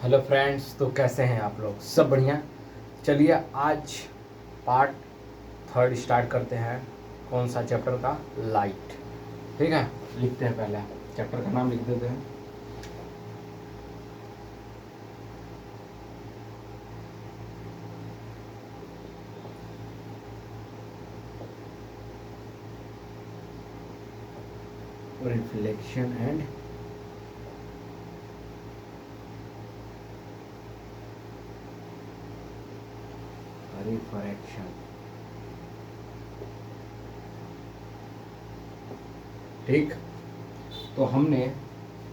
Hello friends, तो कैसे हैं आप लोग? सब बढ़िया। चलिए आज पार्ट थर्ड स्टार्ट करते हैं। कौन सा चैप्टर का? लाइट। ठीक है, लिखते हैं। पहले चैप्टर का नाम लिख देते हैं। Reflection and refraction. ठीक, तो हमने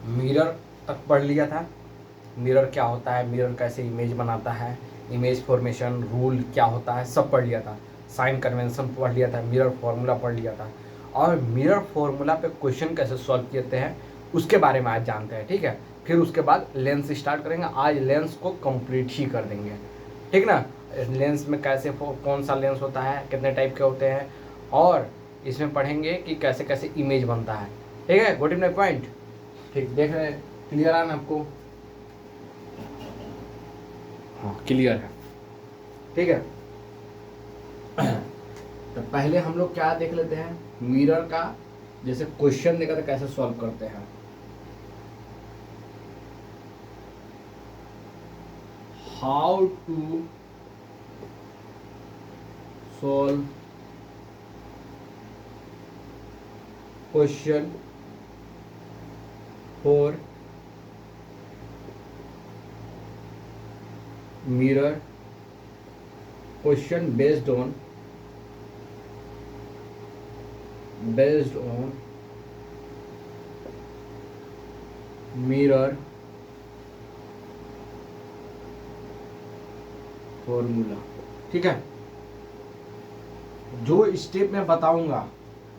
मिरर तक पढ़ लिया था। मिरर क्या होता है, मिरर कैसे इमेज बनाता है, इमेज फॉर्मेशन रूल क्या होता है, सब पढ़ लिया था। साइन कन्वेंशन पढ़ लिया था, मिरर फॉर्मूला पढ़ लिया था, और मिरर फॉर्मूला पे क्वेश्चन कैसे सॉल्व करते हैं उसके बारे में आज जानते हैं। ठीक है, फिर उसके बाद लेंस स्टार्ट करेंगे। आज लेंस को कंप्लीट ही कर देंगे। ठीक ना? लेंस में कैसे कौन सा लेंस होता है, कितने टाइप के होते हैं, और इसमें पढ़ेंगे कि कैसे कैसे इमेज बनता है। ठीक है, गोट इन माय पॉइंट। ठीक, देख रहे हैं? क्लियर है ना आपको? हाँ, क्लियर है। ठीक है, तो पहले हम लोग क्या देख लेते हैं, मिरर का जैसे क्वेश्चन देगा तो कैसे सॉल्व करते हैं। How to solve question for mirror question based on mirror formula. ठीक है, जो स्टेप मैं बताऊंगा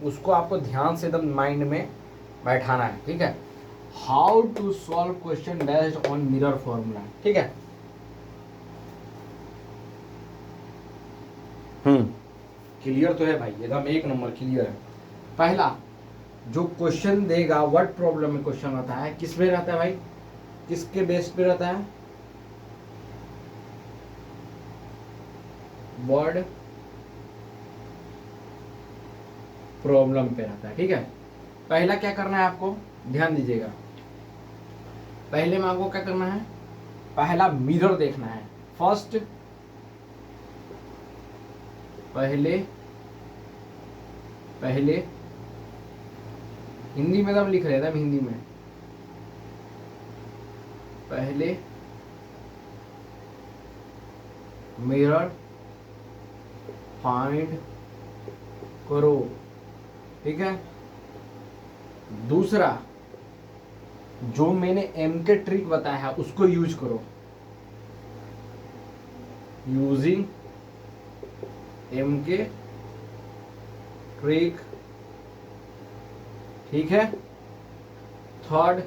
उसको आपको ध्यान से एकदम माइंड में बैठाना है। ठीक है, how to solve question based on mirror formula. ठीक है, क्लियर तो है भाई? एकदम एक नंबर क्लियर है। पहला जो क्वेश्चन देगा, वर्ड प्रॉब्लम में क्वेश्चन रहता है, किस में रहता है भाई? किसके बेस पे रहता है? वर्ड प्रॉब्लम पे रहता है। ठीक है, पहला क्या करना है आपको, ध्यान दीजिएगा। पहले में आपको क्या करना है, पहला मिरर देखना है। फर्स्ट पहले हिंदी में तब लिख रहे थे, हिंदी में पहले मिरर फाइंड करो। ठीक है, दूसरा जो मैंने एम के ट्रिक बताया है उसको यूज करो, यूजिंग एम के ट्रिक। ठीक है, थर्ड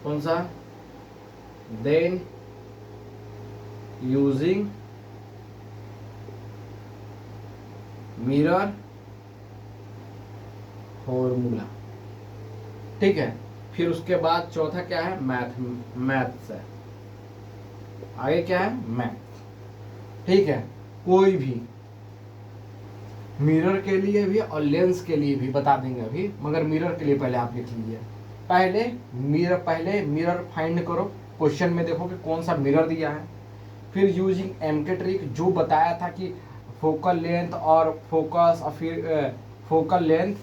कौन सा? Then using mirror formula. ठीक है, फिर उसके बाद चौथा क्या है? मैथ्स है। आगे क्या है? मैथ। ठीक है, कोई भी मिरर के लिए भी और लेंस के लिए भी बता देंगे अभी, मगर मिरर के लिए पहले आप लिख लीजिए। पहले मिरर फाइंड करो। क्वेश्चन में देखो कि कौन सा मिरर दिया है। फिर यूजिंग एम के ट्रिक, जो बताया था कि फोकल लेंथ और फोकस, और फिर फोकल लेंथ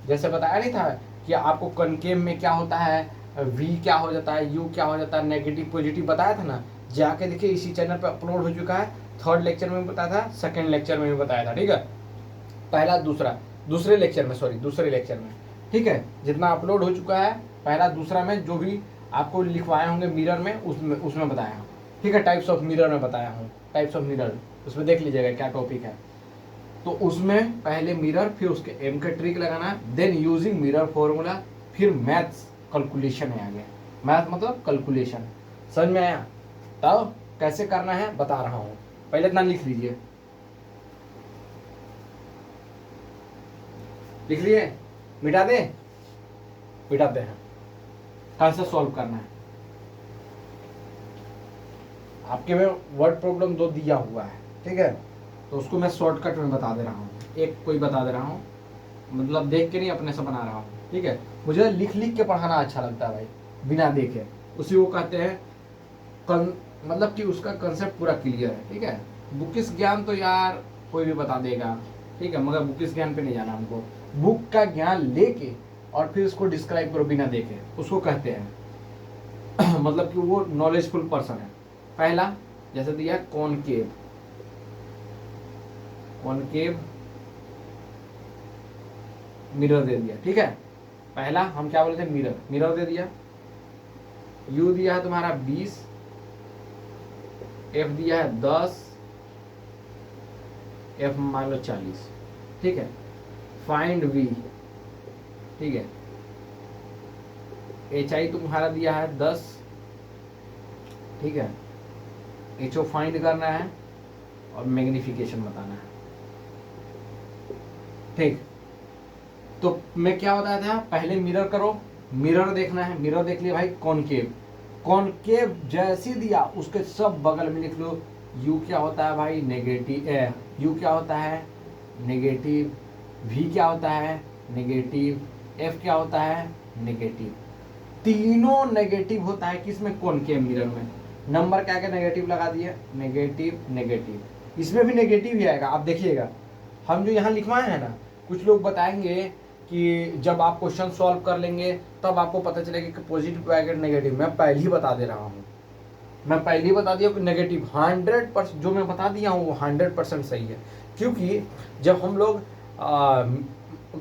जैसे बताया नहीं था कि आपको कनकेव में क्या होता है, वी क्या हो जाता है, यू क्या हो जाता है, नेगेटिव पॉजिटिव बताया था ना। जाके देखिए, इसी चैनल पे अपलोड हो चुका है। थर्ड लेक्चर में भी बताया था, सेकंड लेक्चर में भी बताया था। ठीक है, पहला दूसरे लेक्चर में। ठीक है, जितना अपलोड हो चुका है पहला दूसरा में, जो भी आपको लिखवाए होंगे मिरर में, उसमें बताया हूँ। ठीक है, टाइप्स ऑफ मिरर में बताया हूँ, टाइप्स ऑफ मिरर, उसमें देख लीजिएगा क्या टॉपिक है। तो उसमें पहले मिरर, फिर उसके एम का ट्रिक लगाना, देन यूजिंग मिरर फॉर्मूला, फिर मैथ्स कैलकुलेशन है आगे। मैथ मतलब कैलकुलेशन। समझ में आया? तो कैसे करना है बता रहा हूँ, पहले इतना लिख लीजिए। लिख लिए? मिटाते हैं, कौन सा सॉल्व करना है? आपके में वर्ड प्रॉब्लम 2 दिया हुआ है, ठीक है, तो उसको मैं शॉर्टकट में बता दे रहा हूँ, एक कोई बता दे रहा हूँ, मतलब देख के नहीं अपने से बना रहा हूँ, ठीक है। मुझे लिख लिख के पढ़ाना अच्छा लगता है भाई, बिना देखे, उसी को कहते हैं मतलब कि उसका कंसेप्ट पूरा क्लियर है, ठीक है। बुकिश ज्ञान तो यार कोई भी बता देगा, ठीक है, मगर बुकिश ज्ञान पे नहीं जाना हमको। बुक का ज्ञान लेके और फिर उसको डिस्क्राइब करो बिना देखे, उसको कहते हैं मतलब कि वो नॉलेजफुल पर्सन है। पहला जैसे दिया कॉनकेव, कॉनकेव मिरर दे दिया, ठीक है। पहला हम क्या बोलते हैं, मिरर, मिरर दे दिया। यू दिया है तुम्हारा 20, एफ दिया है 10, एफ मान लो 40, ठीक है। फाइंड वी, ठीक है। एच आई तुम्हारा दिया है 10, ठीक है। एच ओ फाइंड करना है और मैग्निफिकेशन बताना है, ठीक। तो मैं क्या बताया था, पहले मिरर करो, मिरर देखना है, मिरर देख लिया भाई। कॉनकेव, कॉनकेव जैसे दिया उसके सब बगल में लिख लो। यू क्या होता है भाई, नेगेटिव, यू क्या होता है नेगेटिव, वी क्या होता है नेगेटिव, एफ क्या होता है नेगेटिव। तीनों नेगेटिव होता है किसमें, कॉनकेव मिरर में। नंबर क्या क्या नेगेटिव लगा दिए, नेगेटिव नेगेटिव, इसमें भी नेगेटिव ही आएगा। आप देखिएगा हम जो यहाँ लिखवाए हैं ना, कुछ लोग बताएंगे कि जब आप क्वेश्चन सॉल्व कर लेंगे तब आपको पता चलेगा कि पॉजिटिव आएगा नेगेटिव। मैं पहले ही बता दे रहा हूँ, मैं पहले ही बता दिया कि नेगेटिव 100%, जो मैं बता दिया हूँ वो 100% सही है। क्योंकि जब हम लोग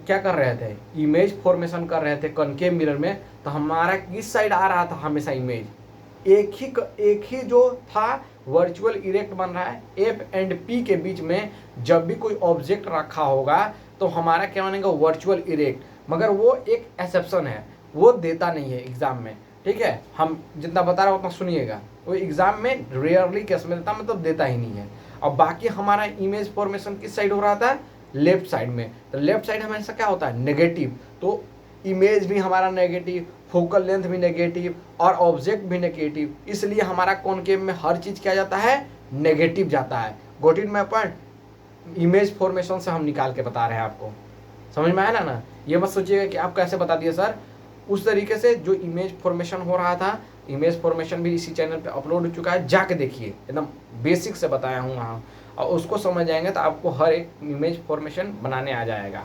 क्या कर रहे थे, इमेज फॉर्मेशन कर रहे थे कॉनकेव मिरर में, तो हमारा किस साइड आ रहा था हमेशा इमेज, एक ही जो था वर्चुअल इरेक्ट बन रहा है। एफ एंड पी के बीच में जब भी कोई ऑब्जेक्ट रखा होगा तो हमारा क्या बनेगा, वर्चुअल इरेक्ट। मगर वो एक एक्सेप्शन है, वो देता नहीं है एग्जाम में, ठीक है। हम जितना बता रहा हूँ उतना सुनिएगा, वो एग्जाम में रेयरली केस में देता, मतलब देता ही नहीं है। अब बाकी हमारा इमेज फॉर्मेशन किस साइड हो रहा था, लेफ्ट साइड में। तो लेफ्ट साइड हमेशा क्या होता है, नेगेटिव। तो इमेज भी हमारा नेगेटिव, फोकल लेंथ भी नेगेटिव और ऑब्जेक्ट भी नेगेटिव, इसलिए हमारा कॉनकेव में हर चीज क्या जाता है, नेगेटिव जाता है। Got it my point. Image formation से हम निकाल के बता रहे हैं आपको, समझ में आया ना। ये मत सोचिएगा कि आप कैसे बता दिए सर, उस तरीके से जो इमेज फॉर्मेशन हो रहा था, इमेज फॉर्मेशन भी इसी चैनल पे अपलोड हो चुका है, जाके देखिए, एकदम बेसिक से बताया हूँ वहाँ, और उसको समझ जाएंगे तो आपको हर एक इमेज फॉर्मेशन बनाने आ जाएगा,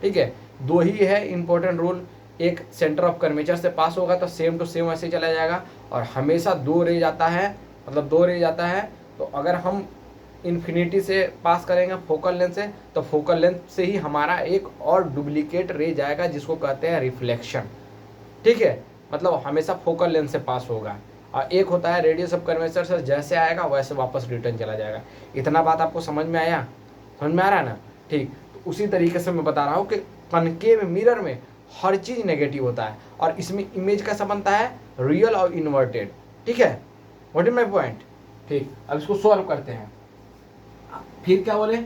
ठीक है। 2 ही है इंपॉर्टेंट रूल, एक सेंटर ऑफ कर्वेचर से पास होगा तो सेम टू सेम ऐसे चला जाएगा, और हमेशा 2 रे जाता है, मतलब 2 रे जाता है। तो अगर हम इन्फिनिटी से पास करेंगे फोकल लेंथ से, तो फोकल लेंथ से ही हमारा एक और डुप्लीकेट रे जाएगा जिसको कहते हैं रिफ्लेक्शन, ठीक है। मतलब हमेशा फोकल लेंथ से पास होगा, और एक होता है रेडियस ऑफ कर्वेचर से, जैसे आएगा वैसे वापस रिटर्न चला जाएगा। इतना बात आपको समझ में आया, समझ में आ रहा है ना, ठीक। तो उसी तरीके से मैं बता रहा हूँ कि कॉनकेव मिरर में हर चीज नेगेटिव होता है, और इसमें इमेज कैसा बनता है, रियल और इन्वर्टेड, ठीक है। व्हाट इज माय पॉइंट, ठीक। अब इसको सॉल्व करते हैं। फिर क्या बोले,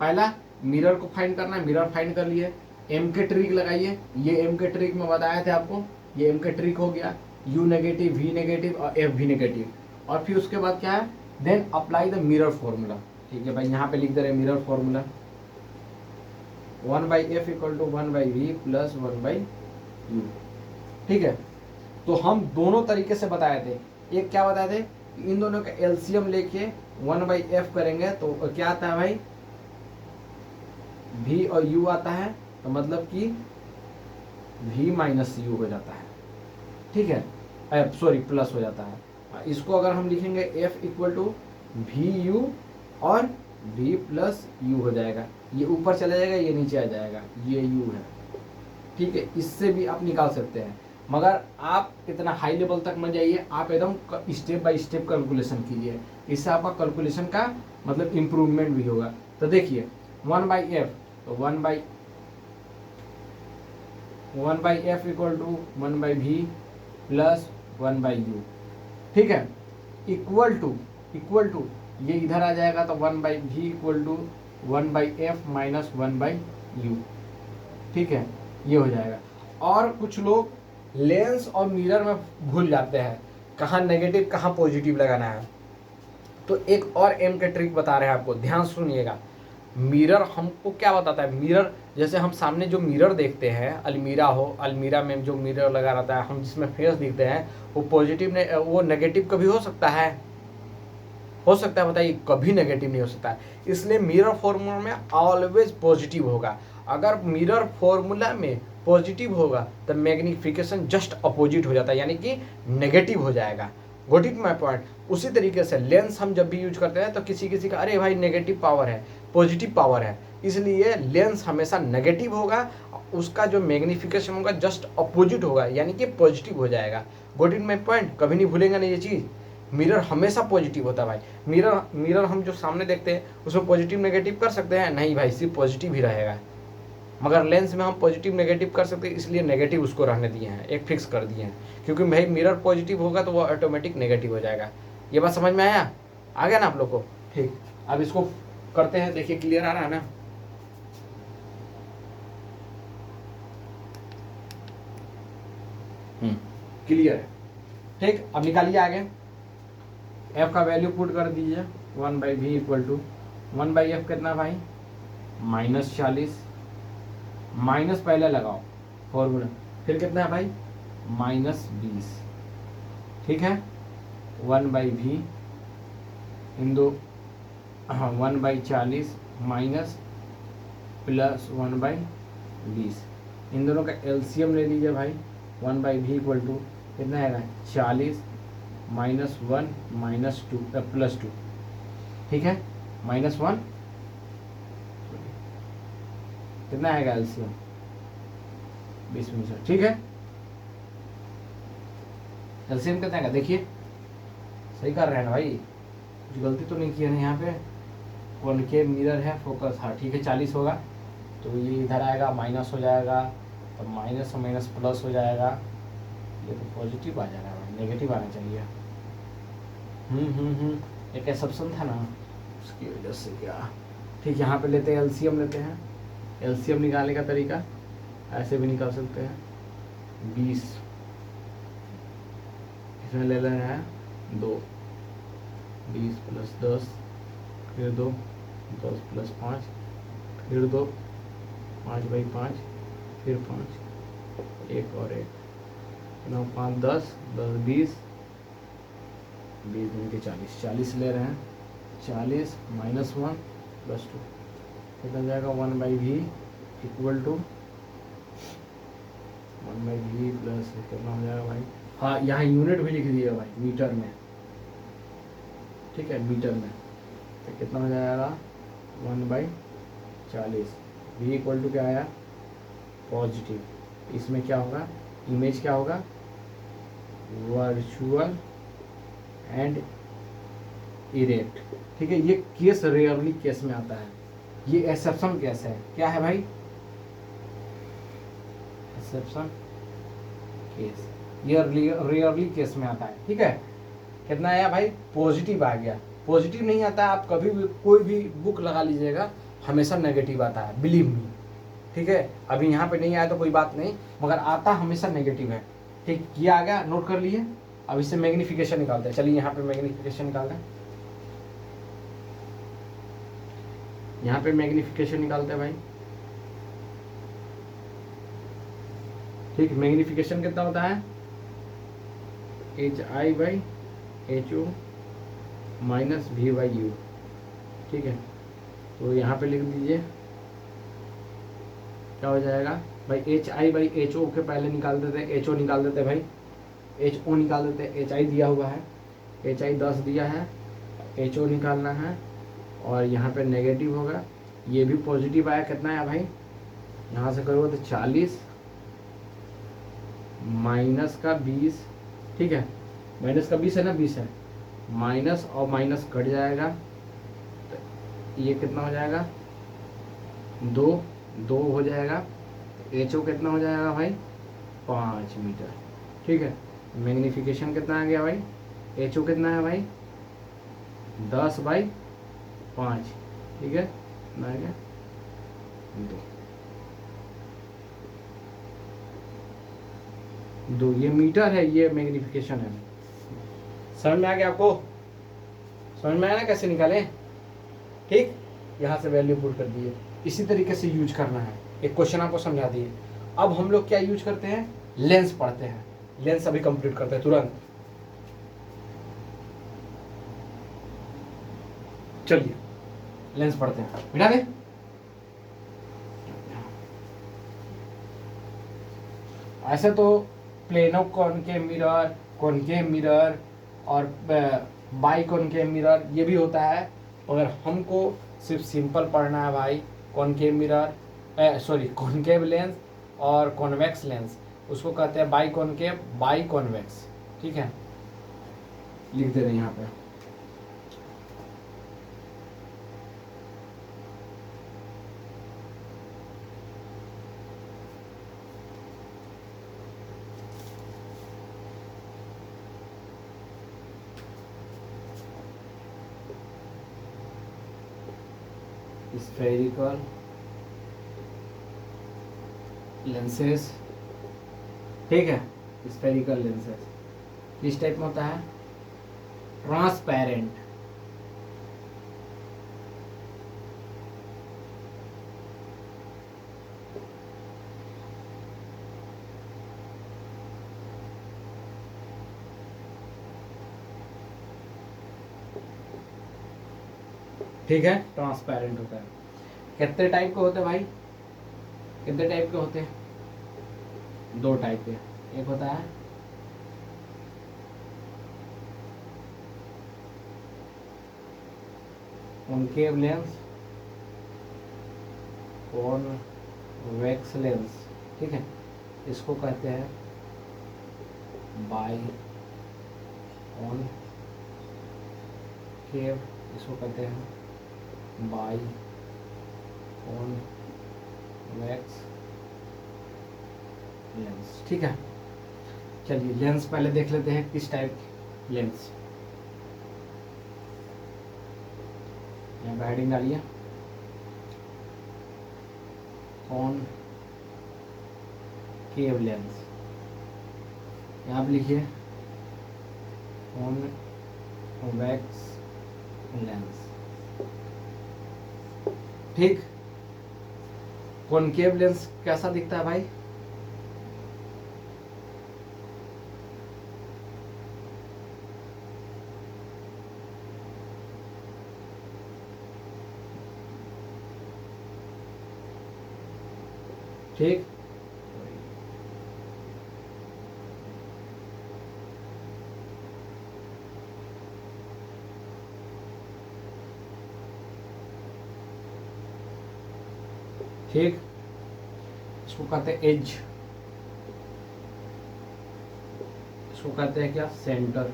पहला मिरर को फाइंड करना है, मिरर फाइंड कर लिए। एम के ट्रिक लगाइए, ये एम के ट्रिक में बताया थे आपको, ये एम के ट्रिक हो गया। यू नेगेटिव, वी नेगेटिव और एफ भी नेगेटिव। और फिर उसके बाद क्या है, then apply the mirror formula, ठीक है भाई। यहाँ पे लिख दे रहे mirror formula, 1/f = 1/v + 1/u, ठीक है। तो हम दोनों तरीके से बताए थे। एक क्या बताए थे, इन दोनों का एलसीएम लेके 1/f करेंगे तो क्या आता है भाई, v और u आता है, तो मतलब कि v - u हो जाता है, ठीक है, सॉरी प्लस हो जाता है। इसको अगर हम लिखेंगे f = vu और v + u हो जाएगा, ये ऊपर चला जाएगा, ये नीचे आ जाएगा, ये u है, ठीक है। इससे भी आप निकाल सकते हैं, मगर आप इतना हाई लेवल तक मत जाइए, आप एकदम स्टेप बाय स्टेप कैलकुलेशन कीजिए, इससे आपका कैलकुलेशन का मतलब इम्प्रूवमेंट भी होगा। तो देखिए 1/f, तो 1/f = 1/v + 1/u, ठीक है। इक्वल टू ये इधर आ जाएगा, तो 1/v = 1/f - 1/u, ठीक है, ये हो जाएगा। और कुछ लोग लेंस और मिरर में भूल जाते हैं, कहाँ नेगेटिव कहाँ पॉजिटिव लगाना है। तो एक और एम के ट्रिक बता रहे हैं आपको, ध्यान सुनिएगा। मिरर हमको क्या बताता है, मिरर जैसे हम सामने जो मिरर देखते हैं, अलमीरा हो, अलमीरा में जो मिरर लगा रहता है, हम जिसमें फेस दिखते हैं, वो पॉजिटिव ने वो नेगेटिव कभी हो सकता है? हो सकता है? बताइए, कभी नेगेटिव नहीं हो सकता है। इसलिए मिरर फॉर्मूला में ऑलवेज पॉजिटिव होगा। अगर मिरर फॉर्मूला में पॉजिटिव होगा तो मैग्निफिकेशन जस्ट अपोजिट हो जाता है, यानी कि नेगेटिव हो जाएगा। Got it my point. उसी तरीके से लेंस हम जब भी यूज करते हैं तो किसी किसी का अरे भाई नेगेटिव पावर है, पॉजिटिव पावर है, इसलिए लेंस हमेशा नेगेटिव होगा, उसका जो मैग्निफिकेशन होगा जस्ट अपोजिट होगा, यानी कि पॉजिटिव हो जाएगा। गोट इट माय पॉइंट, कभी नहीं भूलेंगे ना ये चीज़। मिरर हमेशा पॉजिटिव होता है भाई। मिरर हम जो सामने देखते हैं उसमें पॉजिटिव नेगेटिव कर सकते हैं? नहीं भाई, सिर्फ पॉजिटिव ही रहेगा। मगर लेंस में हम पॉजिटिव नेगेटिव कर सकते हैं, इसलिए नेगेटिव उसको रहने दिए हैं, एक फिक्स कर दिए हैं। क्योंकि भाई मिरर पॉजिटिव होगा तो वो ऑटोमेटिक नेगेटिव हो जाएगा। ये बात समझ में आया? आ गया ना आप लोग को? ठीक, अब इसको करते हैं, देखिए क्लियर आ रहा है ना? क्लियर है। ठीक, अब निकालिए आगे। एफ का वैल्यू पुट कर दीजिए, 1/v इक्वल टू 1/f कितना भाई? -40, माइनस पहले लगाओ फॉर्मूला, फिर कितना है भाई? -20। ठीक है, 1/v इन दो, हाँ 1/40 माइनस प्लस 1/20, इन दोनों का एलसीएम ले लीजिए भाई। 1/v इक्वल टू कितना आएगा? 40 -1 -2 +2। ठीक है, -1 कितना आएगा एलसीएम? 20 में से। ठीक है, एलसीएम कितना आएगा? देखिए सही कर रहे हैं ना भाई, कुछ गलती तो नहीं किया ना यहाँ पे? कॉनकेव मिरर है, फोकस, हाँ ठीक है, 40 होगा तो ये इधर आएगा, माइनस हो जाएगा, तो माइनस और माइनस प्लस हो जाएगा, ये तो पॉजिटिव आ जाएगा भाई, नेगेटिव आना चाहिए। एक एक्सेप्शन था ना, उसकी वजह से क्या। ठीक, यहाँ पे लेते हैं एलसीएम, लेते हैं एलसीएम निकालने का तरीका ऐसे भी निकाल सकते हैं। 20 इसमें ले लेना है 2, 20 + 10 फिर 2, 10 + 5 फिर 2, 5/5 फिर 5, 1 और 1, 9 5 10 10 20 20 दूनी के 40, 40 ले रहे हैं। 40 -1 +2 कितना जाएगा? 1/v equal to 1/v plus कितना हो जाएगा भाई? हाँ, यहाँ यूनिट भी लिख दिया भाई, मीटर में। ठीक है, मीटर में तो कितना हो जाएगा? 1/40। v इक्वल टू क्या आया? पॉजिटिव। इसमें क्या होगा? इमेज क्या होगा? Virtual and erect. ठीक है, ये केस रेयरली केस में आता है, ये एक्सेप्शन केस है। क्या है भाई? एक्सेप्शन केस, ये रेयरली केस में आता है। ठीक है, कितना आया भाई? पॉजिटिव आ गया। पॉजिटिव नहीं आता है, आप कभी भी कोई भी बुक लगा लीजिएगा, हमेशा नेगेटिव आता है, बिलीव मी। ठीक है, अभी यहाँ पे नहीं आया तो कोई बात नहीं, मगर आता हमेशा नेगेटिव है। ठीक, ये आ गया, नोट कर लिए। अब इससे मैग्निफिकेशन निकालते हैं, चलिए यहाँ पे मैग्निफिकेशन निकालते हैं। यहाँ पे मैग्निफिकेशन निकालते हैं भाई। ठीक, मैग्निफिकेशन कितना होता है? HI/HO -V/U। ठीक है, तो यहाँ पे लिख दीजिए क्या हो जाएगा भाई? HI/HO के पहले निकाल देते हैं, HO निकाल देते हैं भाई, HO निकाल देते हैं। HI दिया हुआ है, HI 10 दिया है, HO निकालना है, और यहाँ पे नेगेटिव होगा, ये भी पॉजिटिव आया। कितना आया भाई? यहाँ से करोगे तो 40 -20। ठीक है, -20 है ना, 20 है, माइनस और माइनस कट जाएगा, तो ये कितना हो जाएगा? 2 हो जाएगा। HO कितना हो जाएगा भाई? 5 मीटर। ठीक है, मैग्निफिकेशन कितना आ गया भाई? HO कितना है भाई? 10/5। ठीक है, कितना आ गया? 2। ये मीटर है, ये मैग्निफिकेशन है। समझ में आ गया आपको? समझ में आया ना कैसे निकाले? ठीक, यहाँ से वैल्यू पुट कर दिए, इसी तरीके से यूज करना है। एक क्वेश्चन आपको समझा दिए। अब हम लोग क्या यूज करते हैं, लेंस पढ़ते हैं। लेंस अभी कंप्लीट करते हैं तुरंत। चलिए लेंस पढ़ते हैं, मिटा दे। ऐसे तो plano concave mirror, concave mirror और बाई कॉनकेव मिरर ये भी होता है, मगर हमको सिर्फ सिंपल पढ़ना है भाई। Concave mirror, sorry concave lens और कॉन्वेक्स लेंस, उसको कहते हैं बाई कॉनकेव बाई कॉन्वेक्स। ठीक है, लिख दे रहे हैं यहाँ पे। स्फेरिकल लेंसेज, ठीक है, स्फेरिकल लेंसेज किस टाइप में होता है, ट्रांसपेरेंट। ठीक है, ट्रांसपेरेंट होता है। कितने टाइप के होते हैं भाई, कितने टाइप के होते हैं, दो टाइप के। एक होता है कॉनकेव लेंस, कॉन्वेक्स लेंस, ठीक है, इसको कहते हैं बाई कॉनकेव, इसको कहते हैं बाई कॉन्वेक्स लेंस। ठीक है, चलिए लेंस पहले देख लेते हैं किस टाइप की लेंस। यहाँ पे हेडिंग डालिए, कॉनकेव लेंस, यहाँ पे लिखिए कॉन्वेक्स लेंस। ठीक, कॉनकेव लेंस कैसा दिखता है भाई, ठीक, ठीक, इसको कहते हैं एज, इसको कहते हैं क्या, सेंटर।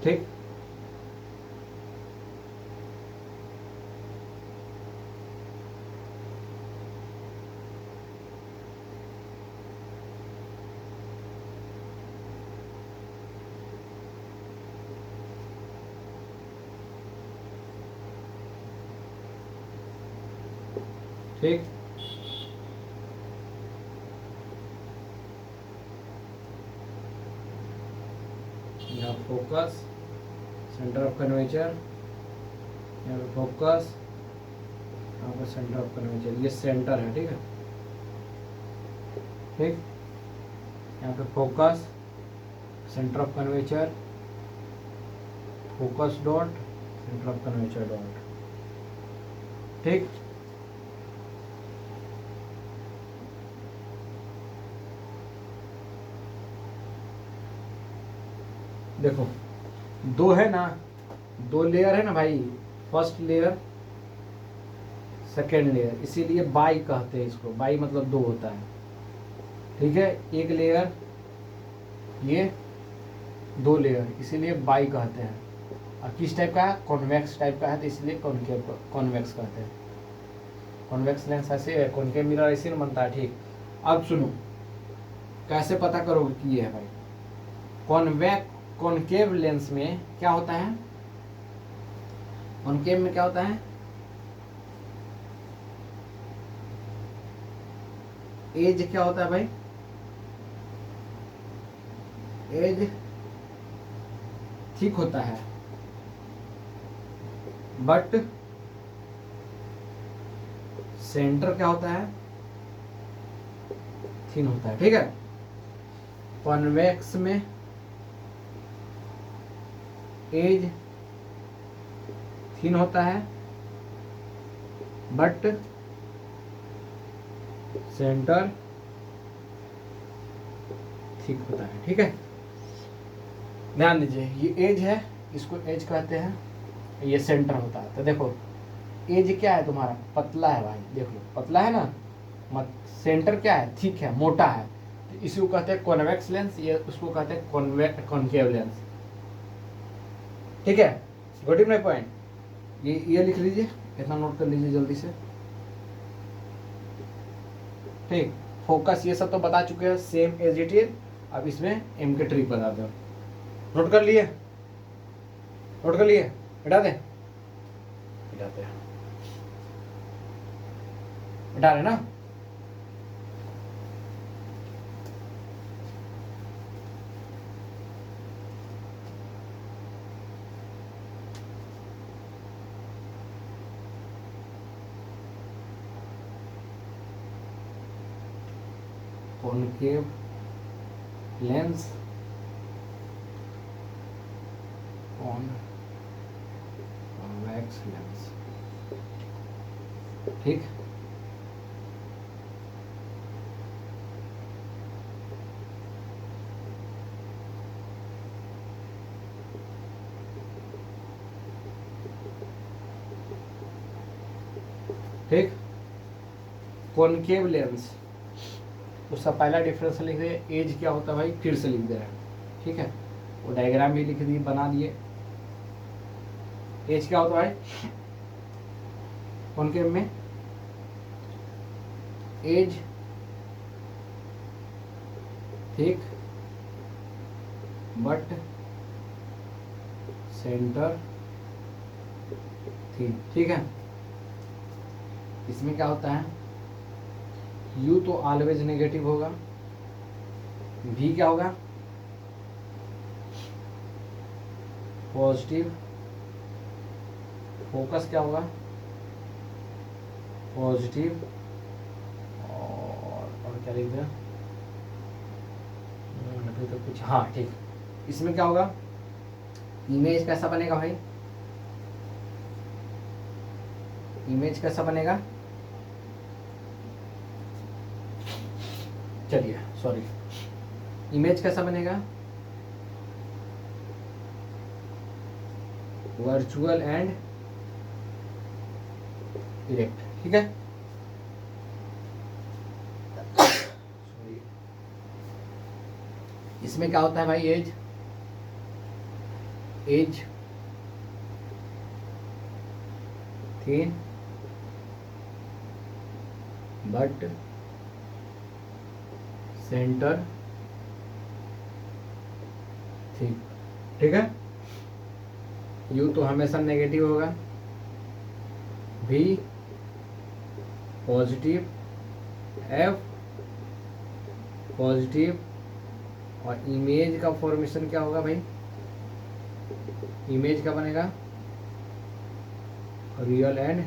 ठीक, ठीक, यहाँ फोकस, सेंटर ऑफ कर्वेचर, यहाँ पे फोकस, यहाँ पे सेंटर ऑफ कर्वेचर, ये सेंटर है। ठीक है, ठीक, यहाँ पे focus, centre of curvature, focus dot, centre of curvature dot. ठीक, देखो दो है ना, दो लेयर है ना भाई, फर्स्ट लेयर सेकेंड लेयर, इसीलिए बाई कहते हैं इसको। बाई मतलब दो होता है। ठीक है, एक लेयर, ये दो लेयर, इसीलिए बाई कहते हैं। और किस टाइप का है, कॉन्वेक्स टाइप का है, तो इसलिए कॉनकेव कॉन्वेक्स कहते हैं। कॉन्वेक्स लेंस ऐसे है, कॉनकेव मिरर ऐसे नहीं बनता है। ठीक, अब सुनो कैसे पता करोगे कि ये है भाई। कॉनकेव लेंस में क्या होता है, कॉनकेव में क्या होता है, एज क्या होता है भाई, एज ठीक होता है, बट सेंटर क्या होता है, थिन होता है। ठीक है, कॉन्वेक्स में एज थिन होता है बट सेंटर थिक होता है। ठीक है, ध्यान दीजिए, ये एज है, इसको एज कहते हैं, ये सेंटर होता है। तो देखो एज क्या है तुम्हारा, पतला है भाई, देख लो पतला है ना, मत सेंटर क्या है, थिक है, मोटा है, तो इसी को कहते हैं कॉन्वेक्स लेंस, ये उसको कहते हैं कॉनकेव लेंस। ठीक है, गॉट इट माय पॉइंट। ये लिख लीजिए, इतना नोट कर लीजिए जल्दी से। ठीक, फोकस ये सब तो बता चुके हैं, सेम एज इट इज। अब इसमें एम के ट्रिक बता दो, नोट कर लिए, नोट कर लिए, हटा दे, हटाते हैं, हटा रहे ना। Concave lens, convex lens. ठीक, ठीक, कॉनकेव लेंस, उसका पहला डिफरेंस लिख दिए, एज क्या होता है भाई फिर से लिख दे रहे हैं। ठीक है, वो डायग्राम भी लिख दिए, बना दिए। एज क्या होता है कॉनकेव में, edge thick but centre thin. ठीक है, इसमें क्या होता है, U तो ऑलवेज नेगेटिव होगा, V क्या होगा पॉजिटिव, फोकस क्या होगा पॉजिटिव, और क्या लिख दिया अभी तो कुछ, हाँ ठीक। इसमें क्या होगा, इमेज कैसा बनेगा भाई, इमेज कैसा बनेगा, चलिए सॉरी, इमेज कैसा बनेगा, वर्चुअल एंड इरेक्ट। ठीक है, इसमें क्या होता है भाई, edge thin but centre thick. ठीक है, यू तो हमेशा नेगेटिव होगा, भी पॉजिटिव, एफ पॉजिटिव, और इमेज का फॉर्मेशन क्या होगा भाई, इमेज का बनेगा रियल एंड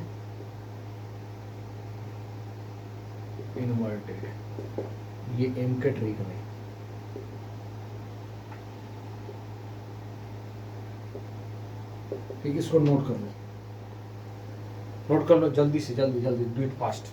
इनवर्टेड। ये एम के ट्रिक है। ठीक, इसको नोट कर लो, नोट कर लो जल्दी से, जल्दी जल्दी, डू इट फास्ट।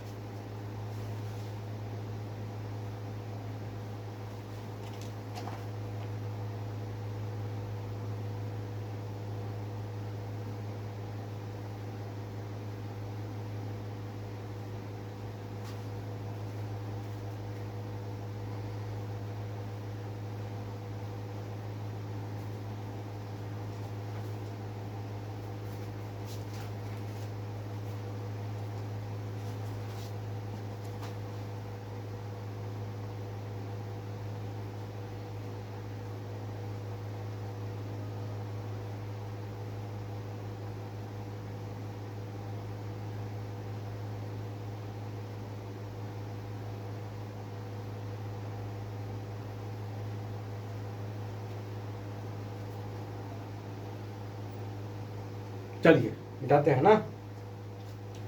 चलिए मिटाते हैं ना,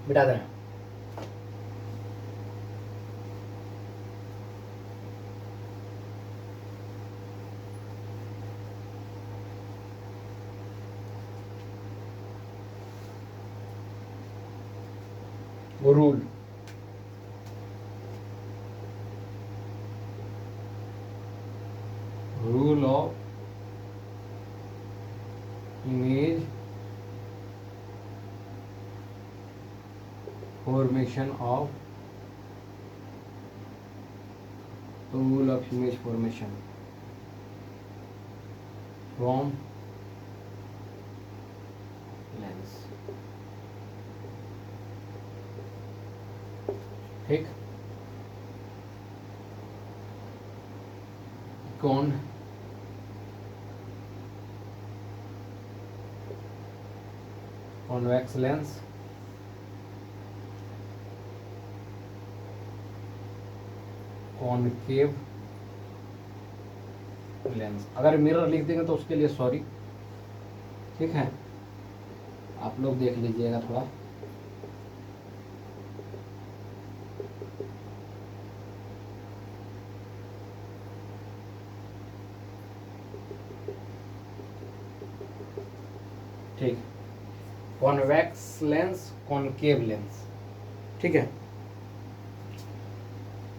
मिटाते हैं। Rule, rule of image formation of rule of image formation from lens। ठीक, कौन कॉन्वेक्स लेंस कॉनकेव लेंस। अगर मिरर लिख देंगे तो उसके लिए सॉरी, ठीक है, आप लोग देख लीजिएगा थोड़ा। ठीक, कॉन्वेक्स लेंस कॉनकेव लेंस, ठीक है,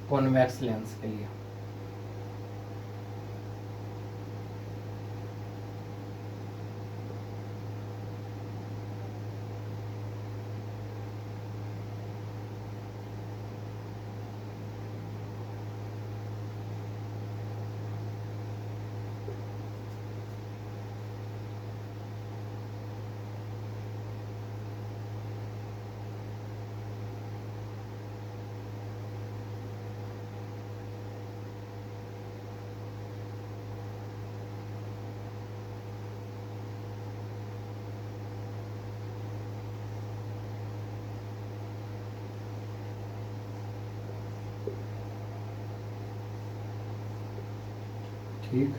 कॉन्वेक्स लेंस के लिए। ठीक,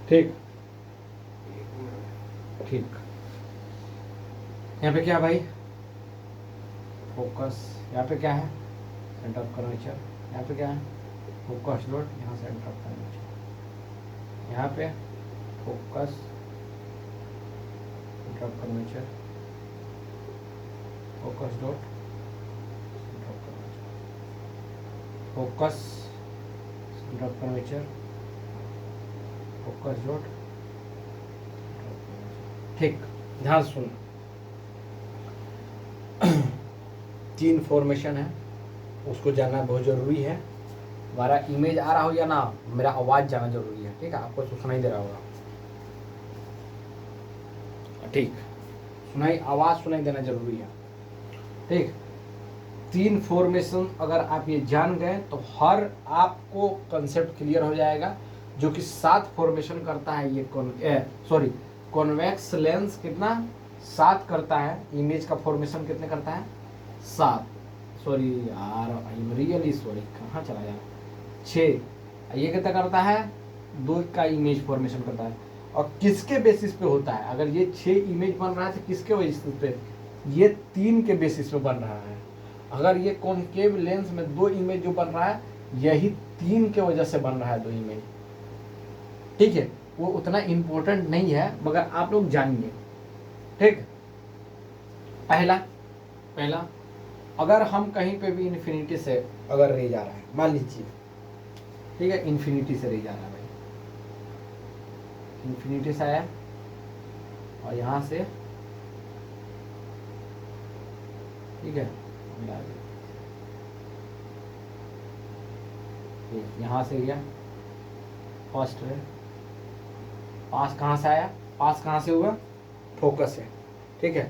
ठीक, ठीक। यहाँ पे क्या भाई, फोकस, यहाँ पे क्या है, सेंटर ऑफ कर्वेचर, यहाँ पे क्या है, फोकस डॉट, यहाँ सेंटर ऑफ कर्वेचर, यहाँ पे focus centre of curvature, focus dot centre of curvature, focus centre of curvature, focus dot. ठीक, ध्यान सुन, 3 फॉर्मेशन है, उसको जानना बहुत जरूरी है। हमारा इमेज आ रहा हो या ना, मेरा आवाज जाना जरूरी है, ठीक है, आपको तो सुनाई दे रहा होगा, ठीक, सुनाई, आवाज सुनाई देना जरूरी है, ठीक। 3 फॉर्मेशन अगर आप ये जान गए तो हर आपको कंसेप्ट क्लियर हो जाएगा। जो कि 7 फॉर्मेशन करता है ये कॉन्वेक्स लेंस, कितना 7 करता है। इमेज का फॉर्मेशन कितने करता है, 7, सॉरी यार, आई एम रियली सॉरी, कहाँ चला जाए, 6। ये कितना करता है, 2 का इमेज फॉर्मेशन करता है। और किसके बेसिस पे होता है, अगर ये 6 इमेज बन रहा है तो किसके बेसिस पे, ये 3 के बेसिस पे बन रहा है। अगर ये कॉनकेव लेंस में 2 इमेज जो बन रहा है, यही 3 के वजह से बन रहा है 2 इमेज, ठीक है। वो उतना इंपॉर्टेंट नहीं है, मगर आप लोग जानिए, ठीक। पहला अगर हम कहीं पे भी इन्फिनिटी से अगर रे जा रहा है, मान लीजिए, ठीक है, इन्फिनिटी से रे जा रहा है भाई, इन्फिनिटी से आया, और यहाँ से, ठीक है, यहाँ से गया फर्स्ट है, पास कहाँ से आया, पास कहाँ से हुआ, फोकस से, ठीक है।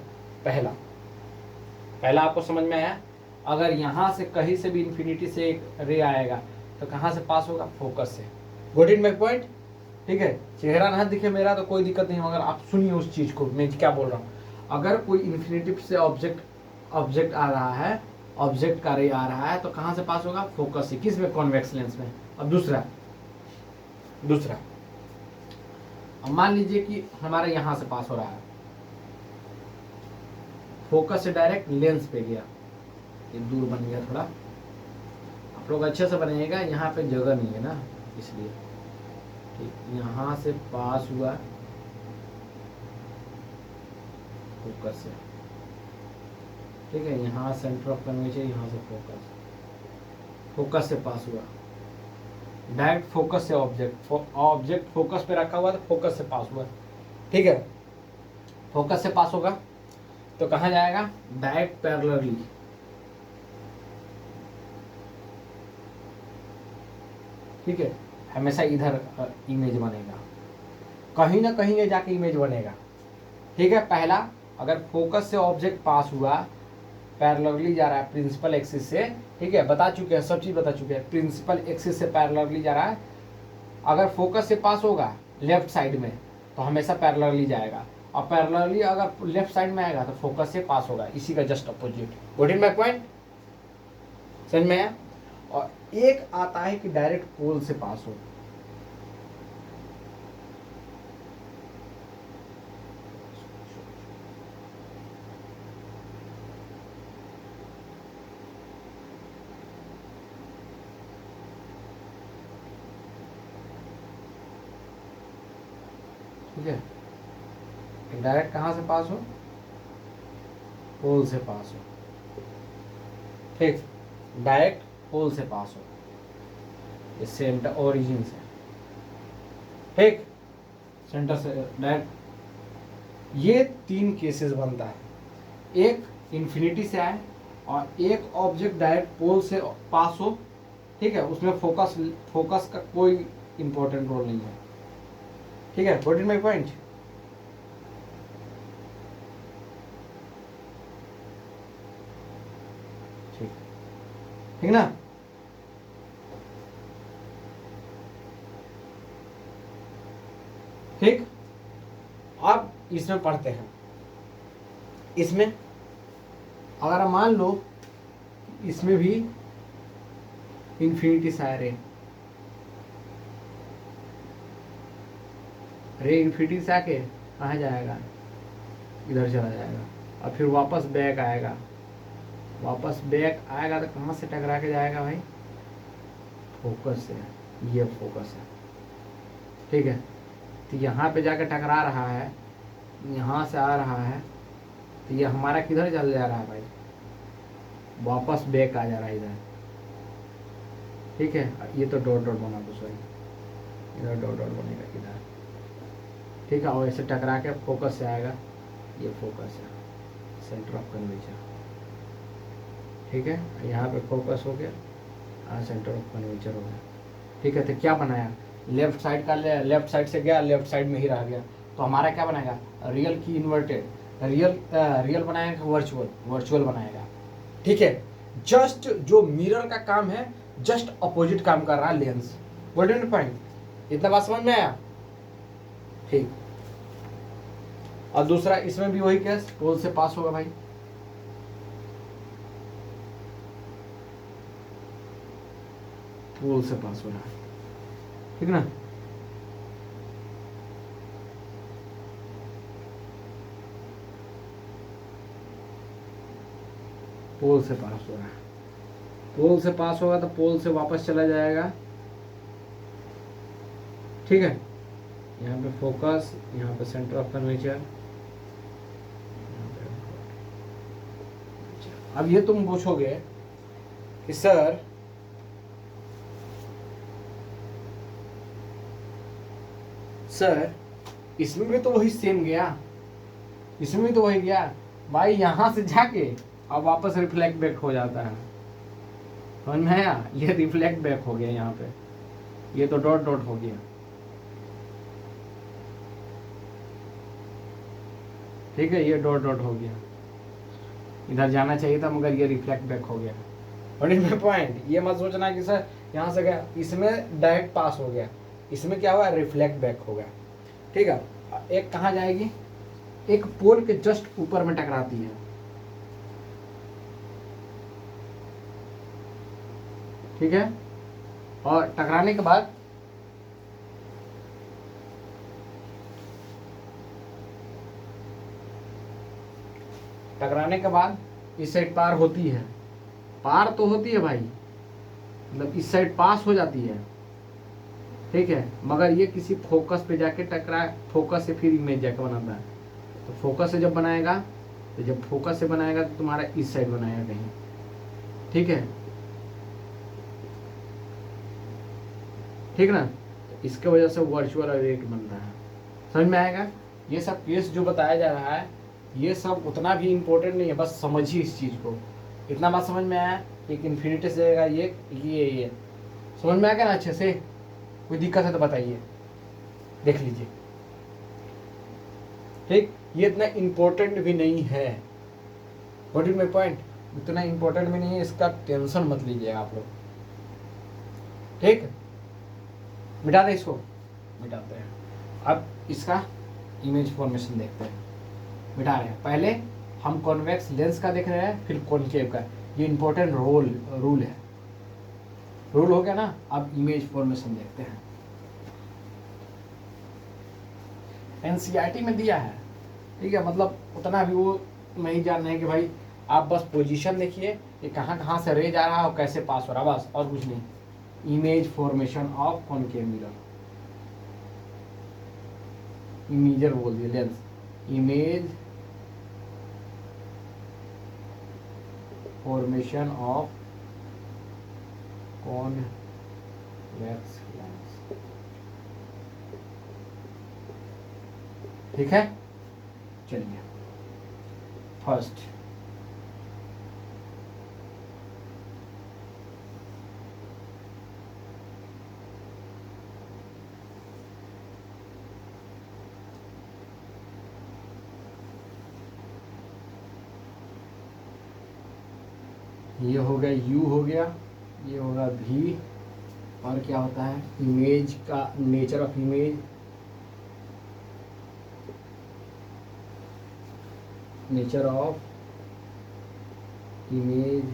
पहला आपको समझ में आया। अगर यहाँ से कहीं से भी इन्फिनिटी से एक रे आएगा तो कहाँ से पास होगा, फोकस से। गॉट इट माय पॉइंट, ठीक है। चेहरा ना दिखे मेरा तो कोई दिक्कत नहीं, मगर आप सुनिए उस चीज को मैं क्या बोल रहा हूँ। अगर कोई इन्फिनिटी से ऑब्जेक्ट आ रहा है, ऑब्जेक्ट का रे आ रहा है तो कहाँ से पास होगा, फोकस से। किस में, कॉन्वेक्स लेंस में। अब दूसरा अब मान लीजिए कि हमारे यहाँ से पास हो रहा है, फोकस से डायरेक्ट लेंस पे गया, ये दूर बन गया थोड़ा, आप लोग अच्छे से बनाइएगा, यहाँ पे जगह नहीं है ना इसलिए, ठीक। यहाँ से पास हुआ फोकस से, ठीक है। यहाँ सेंटर ऑफ कर्वेचर, यहाँ से फोकस से पास हुआ डायरेक्ट, फोकस से ऑब्जेक्ट फोकस पे रखा हुआ तो फोकस से पास हुआ, ठीक है। फोकस से पास होगा तो कहाँ जाएगा, डायरेक्ट पैरेलली, ठीक है। हमेशा इधर इमेज बनेगा, कहीं ना कहीं ये जाके इमेज बनेगा, ठीक है। पहला, अगर फोकस से ऑब्जेक्ट पास हुआ, पैरेलली जा रहा है प्रिंसिपल एक्सिस से, ठीक है, बता चुके हैं, सब चीज बता चुके हैं, प्रिंसिपल एक्सिस से पैरेलली जा रहा है। अगर फोकस से पास होगा लेफ्ट साइड में तो हमेशा पैरेलली जाएगा, और पैरेलली अगर लेफ्ट साइड में आएगा तो फोकस से पास होगा, इसी का just opposite. Got it my point, समझ में आया। और एक आता है कि डायरेक्ट पोल से पास हो, ठीक है। डायरेक्ट कहाँ से पास हो, पोल से पास हो, ठीक। डायरेक्ट पोल से पास हो, ये सेंटर ओरिजिन से, ठीक, सेंटर से डायरेक्ट। ये 3 केसेस बनता है, एक इन्फिनिटी से आए और एक ऑब्जेक्ट डायरेक्ट पोल से पास हो, ठीक है। उसमें फोकस का कोई इंपॉर्टेंट रोल नहीं है, ठीक है। गॉट इट माय पॉइंट, ठीक ना। ठीक, अब इसमें पढ़ते हैं। इसमें अगर मान लो इसमें भी इन्फिनिटी से रे इन्फिनिटी से आके कहाँ जाएगा, इधर चला जाएगा, और फिर वापस बैक आएगा, तो कहाँ से टकरा के जाएगा भाई, फोकस से। ये फोकस है, ठीक है। तो यहाँ पे जाके टकरा रहा है, यहाँ से आ रहा है, तो ये हमारा किधर चल जा रहा है भाई, वापस बैक आ जा रहा है इधर, ठीक है। ये तो डॉट बना दो, सॉरी, इधर डॉट बनेगा इधर, ठीक है। और ऐसे टकरा के फोकस से आएगा, ये फोकस है, सेंटर ऑफ कर्वेचर, ठीक है। यहाँ पे फोकस हो गया, सेंटर ऑफ कर्वेचर हो गया, ठीक है। तो क्या बनाया, लेफ्ट साइड से गया, लेफ्ट साइड में ही रह गया, तो हमारा क्या बनाएगा, रियल की इन्वर्टेड, रियल बनाएगा, वर्चुअल बनाएगा, ठीक है। जस्ट जो मिरर का काम है, जस्ट अपोजिट काम कर रहा है लेंस। गोल्डन पॉइंट, इतना बात समझ में आया, ठीक। और दूसरा, इसमें भी वही केस, पोल से पास होगा भाई, पोल से पास हो रहा है, ठीक ना। पोल से पास हो रहा है, पोल से पास होगा तो पोल से वापस चला जाएगा, ठीक है। यहाँ पे फोकस, यहाँ पे सेंटर ऑफ कर्वेचर। अब ये तुम पूछोगे कि सर इसमें भी तो वही सेम गया, इसमें भी तो वही गया भाई, यहाँ से जाके अब वापस रिफ्लेक्ट बैक हो जाता है। समझ में आया? ये रिफ्लेक्ट बैक हो गया यहाँ पे, ये तो डॉट डॉट हो गया। ठीक है, ये डॉट डॉट हो गया, इधर जाना चाहिए था मगर ये रिफ्लेक्ट बैक हो गया। What is my point? ये मत सोचना कि सर यहाँ से गया, इसमें डायरेक्ट पास हो गया, इसमें क्या हुआ, रिफ्लेक्ट बैक हो गया। ठीक है, एक कहाँ जाएगी, एक पोल के जस्ट ऊपर में टकराती है। ठीक है, और टकराने के बाद इस साइड पार होती है, पार तो होती है भाई, मतलब इस साइड पास हो जाती है। ठीक है, मगर ये किसी फोकस पे जाके टकरा, फोकस से फिर इमेज जाके बनाता है। तो फोकस से जब बनाएगा, तो जब फोकस से बनाएगा तो तुम्हारा इस साइड बनाएगा कहीं। ठीक है, ठीक ना? तो इसके वजह से वर्चुअल ऑब्जेक्ट बनता है। समझ में आएगा? ये सब केस जो बताया जा रहा है ये सब उतना भी इम्पोर्टेंट नहीं है, बस समझिए इस चीज़ को। इतना बात समझ में आया? एक इन्फिनिटी से जाएगा ये समझ में आ गया ना अच्छे से? कोई दिक्कत है तो बताइए, देख लीजिए। ठीक, ये इतना इम्पोर्टेंट भी नहीं है। What is my point? इतना इम्पोर्टेंट भी नहीं है, इसका टेंशन मत लीजिएगा आप लोग। ठीक, मिटा दे इसको, मिटाते हैं। अब इसका इमेज फॉर्मेशन देखते हैं। मिटा रहे हैं, पहले हम कॉन्वेक्स लेंस का देख रहे हैं, फिर कॉनकेव का। ये इंपॉर्टेंट रूल है। रूल हो गया ना? अब इमेज फॉर्मेशन देखते हैं। एनसीईआरटी में दिया है, ठीक है, मतलब उतना भी वो नहीं जानना है कि भाई आप बस पोजीशन देखिए कि कहाँ कहाँ से रे जा रहा है और कैसे पास हो रहा है, बस, और कुछ नहीं। Image formation of concave mirror, imager बोल दिया, lens, image formation of convex lens. ठीक है, चलिए फर्स्ट ये हो गया U हो गया, ये होगा V, और क्या होता है इमेज का nature of image, nature of image.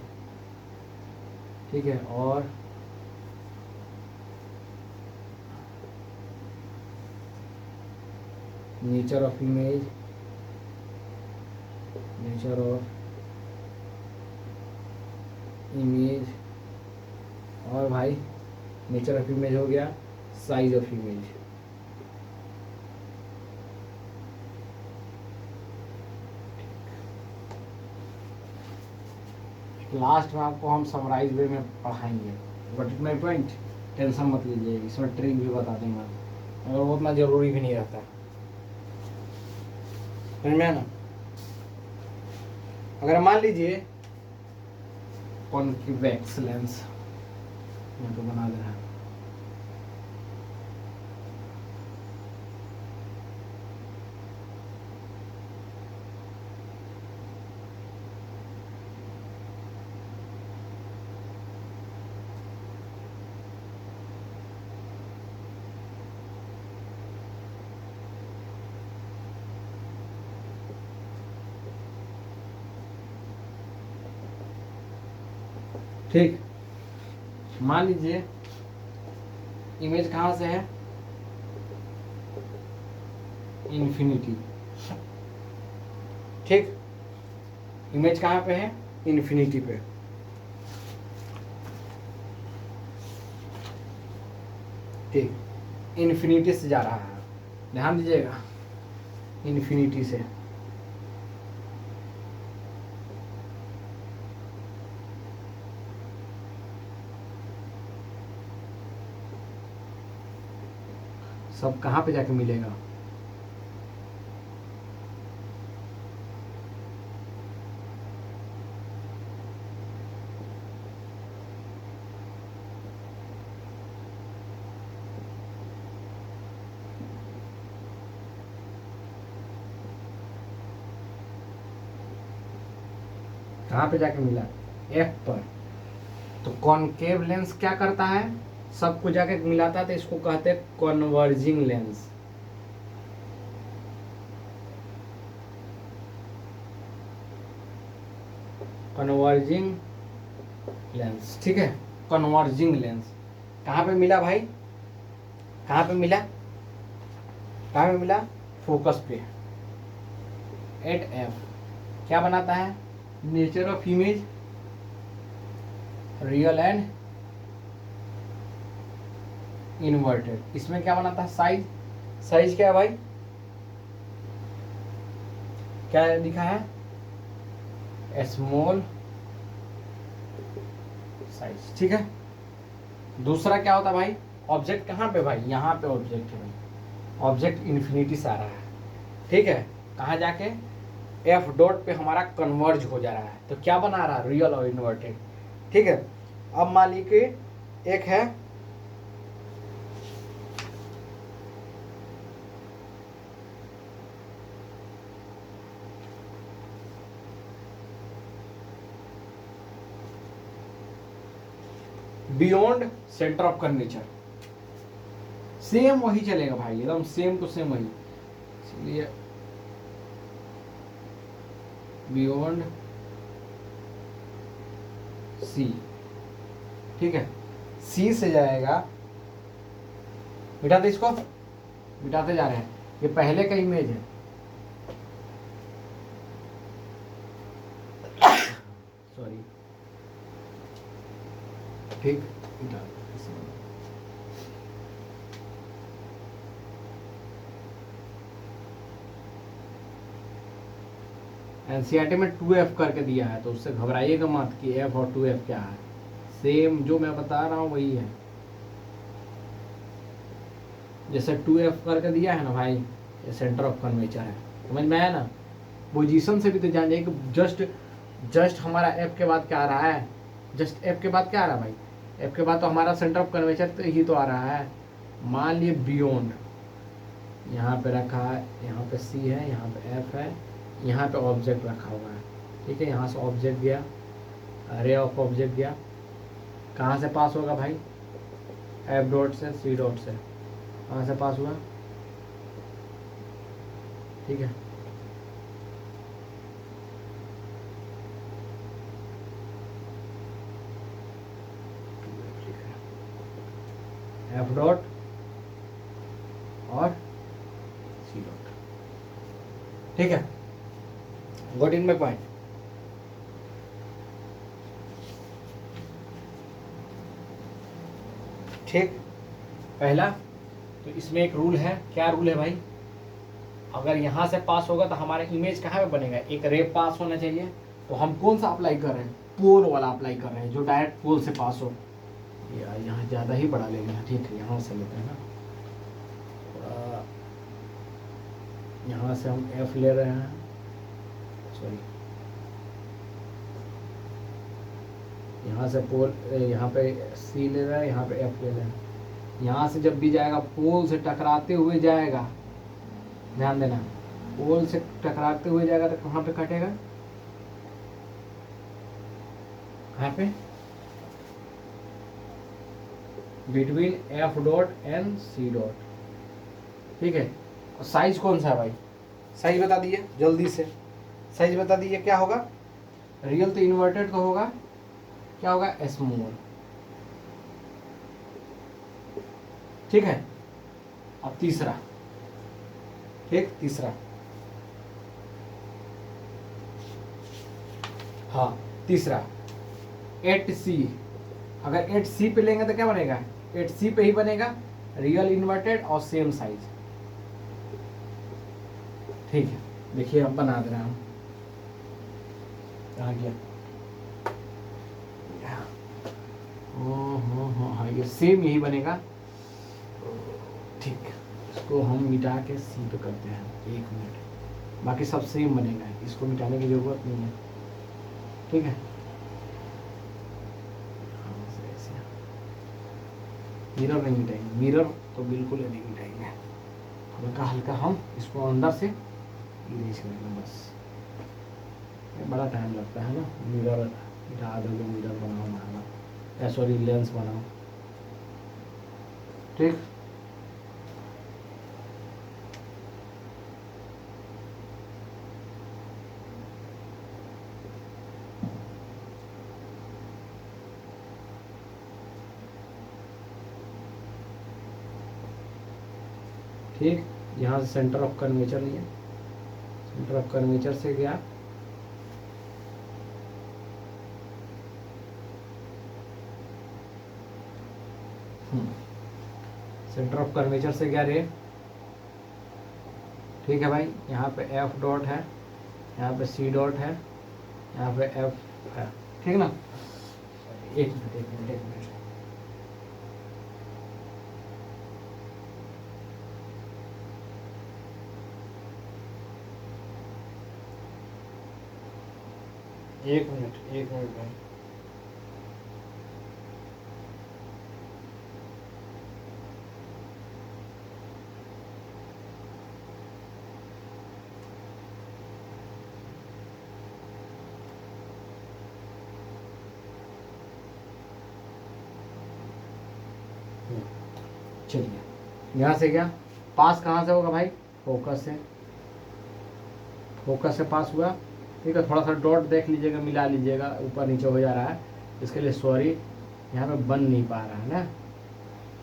ठीक है, और nature of image, nature of image, और भाई नेचर ऑफ इमेज हो गया, साइज ऑफ इमेज। लास्ट में आपको हम समराइज वे में पढ़ाएंगे। But it my point, tension मत लीजिए, इसमें ट्रिक भी बता देंगे और वो उतना जरूरी भी नहीं रहता। समझ में ना? अगर मान लीजिए कॉन्वेक्स लेंस मैं तो बना दे रहा है, ठीक। मान लीजिए इमेज कहाँ से है, इन्फिनिटी। ठीक, इमेज कहाँ पे है, इन्फिनिटी पे। ठीक, इन्फिनिटी से जा रहा है, ध्यान दीजिएगा, इन्फिनिटी से। सब कहाँ पे जाके मिलेगा, कहाँ पे जाके मिला, एफ पर। तो कॉनकेव लेंस क्या करता है, सबको जाके मिलाता है, तो इसको कहते हैं कन्वर्जिंग लेंस। कन्वर्जिंग लेंस, ठीक है, कन्वर्जिंग लेंस। कहाँ पे मिला भाई, कहाँ पे मिला, कहाँ पे मिला, फोकस पे, एट एफ। क्या बनाता है, nature of image, real and inverted. इसमें क्या बनाता है, साइज। साइज क्या है भाई, क्या लिखा है, स्मॉल साइज, ठीक है। दूसरा क्या होता है भाई, ऑब्जेक्ट कहाँ पे भाई, यहाँ पे ऑब्जेक्ट है भाई, ऑब्जेक्ट इन्फिनिटी से आ रहा है, ठीक है। कहाँ जाके, एफ डॉट पे हमारा कन्वर्ज हो जा रहा है, तो क्या बना रहा है, रियल और इन्वर्टेड, ठीक है। अब मान लीजिए एक है beyond centre of curvature, same वही चलेगा भाई, एकदम सेम टू सेम वही। इसलिए बियॉन्ड सी, ठीक है, सी से जाएगा, मिटाते इसको, मिटाते जा रहे हैं, ये पहले का इमेज है, सॉरी, ठीक, मिटा एनसीईआरटी में 2F करके दिया है, तो उससे घबराइएगा मत कि F और 2F क्या है, सेम जो मैं बता रहा हूँ वही है। जैसे 2F करके दिया है ना भाई, ये सेंटर ऑफ कर्वेचर है, समझ में आया ना। पोजीशन से भी तो जान जाइए कि जस्ट हमारा F के बाद क्या आ रहा है, जस्ट F के बाद क्या आ रहा है भाई, F के बाद तो हमारा सेंटर ऑफ कर्वेचर तो ही तो आ रहा है। मान लिए बियॉन्ड, यहाँ पे रखा है, यहाँ पे C है, यहाँ पे F है, यहाँ पे ऑब्जेक्ट रखा हुआ है, ठीक है। यहाँ से ऑब्जेक्ट गया, रे ऑफ ऑब्जेक्ट गया, कहाँ से पास होगा भाई, एफ डॉट से, सी डॉट से, कहाँ से पास हुआ, ठीक है। एफ डॉट और सी डॉट, ठीक है। Got in my point. ठीक, पहला तो इसमें एक रूल है, क्या रूल है भाई, अगर यहाँ से पास होगा तो हमारा इमेज कहाँ पे बनेगा, एक रे पास होना चाहिए। तो हम कौन सा अप्लाई कर रहे हैं, पोल वाला अप्लाई कर रहे हैं, जो डायरेक्ट पोल से पास हो। यार यहाँ ज़्यादा ही बड़ा ले लिया, ठीक है, यहाँ से लेते हैं ना, यहाँ से हम एफ ले रहे हैं, सॉरी, यहाँ से पोल, यहाँ पे सी ले रहे हैं, यहाँ पे एफ ले रहे हैं। यहाँ से जब भी जाएगा पोल से टकराते हुए जाएगा, ध्यान देना, पोल से टकराते हुए जाएगा तो कहाँ पे कटेगा, कहाँ पे, between F dot and C dot, ठीक है। और साइज कौन सा है भाई, साइज बता दिए जल्दी से, साइज बता दीजिए क्या होगा, रियल तो इन्वर्टेड तो होगा, क्या होगा, स्मॉल, ठीक है। अब तीसरा, ठीक, तीसरा, हाँ तीसरा 8C, अगर 8C पे लेंगे तो क्या बनेगा, 8C पे ही बनेगा, रियल इन्वर्टेड और सेम साइज, ठीक है। देखिए अब बना दे रहे हैं हम, कहाँ गया, हाँ ये सेम यही बनेगा, ठीक। इसको हम मिटा के सी पे करते हैं, 1 मिनट, बाकी सब सेम बनेगा, इसको मिटाने की जरूरत नहीं है, ठीक है। मिरर नहीं मिटाएंगे, मिरर तो बिल्कुल नहीं मिटाएंगे, हल्का हल्का हम इसको अंदर से इरेज करेंगे बस, ये बड़ा टाइम लगता है ना, मिरर हटा दोगे, मिरर बनाओ मारना, सॉरी लेंस बनाओ, ठीक। ठीक, यहाँ से सेंटर ऑफ कर्वेचर लिया, सेंटर ऑफ कर्वेचर से गया सेंटर ऑफ कर्वेचर से गया रे, ठीक है भाई। यहाँ पे एफ डॉट है, यहाँ पे सी डॉट है, यहाँ पे एफ है, ठीक ना। एक मिनट एक मिनट एक मिनट, एक मिनट भाई। चलिए यहाँ से क्या पास कहाँ से होगा भाई, फोकस से, फोकस से पास हुआ, ठीक है। थोड़ा सा डॉट देख लीजिएगा, मिला लीजिएगा, ऊपर नीचे हो जा रहा है, इसके लिए सॉरी, यहाँ पे बन नहीं पा रहा है ना,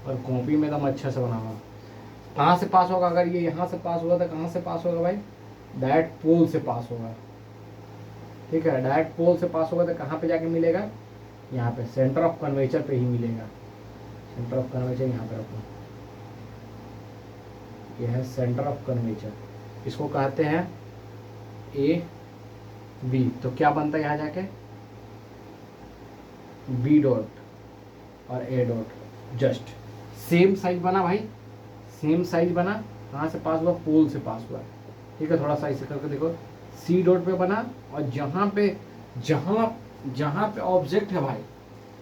और कॉपी में एकदम अच्छे से बनाऊंगा। कहाँ से पास होगा, अगर ये यहाँ से पास हुआ तो कहाँ से पास होगा भाई, डायरेक्ट पोल से पास होगा, ठीक है। डायरेक्ट पोल से पास होगा तो कहाँ पे जाके मिलेगा, यहाँ पे सेंटर ऑफ कर्वेचर पे ही मिलेगा। सेंटर ऑफ कर्वेचर यहाँ पे रखो, यह है सेंटर ऑफ कर्वेचर, इसको कहते हैं ए बी। तो क्या बनता है यहाँ जाके, बी डॉट और ए डॉट, जस्ट सेम साइज बना भाई, सेम साइज बना। कहाँ से पास हुआ, पोल से पास हुआ, ठीक है। थोड़ा सा इसे करके देखो, सी डॉट पे बना, और जहाँ पे ऑब्जेक्ट है भाई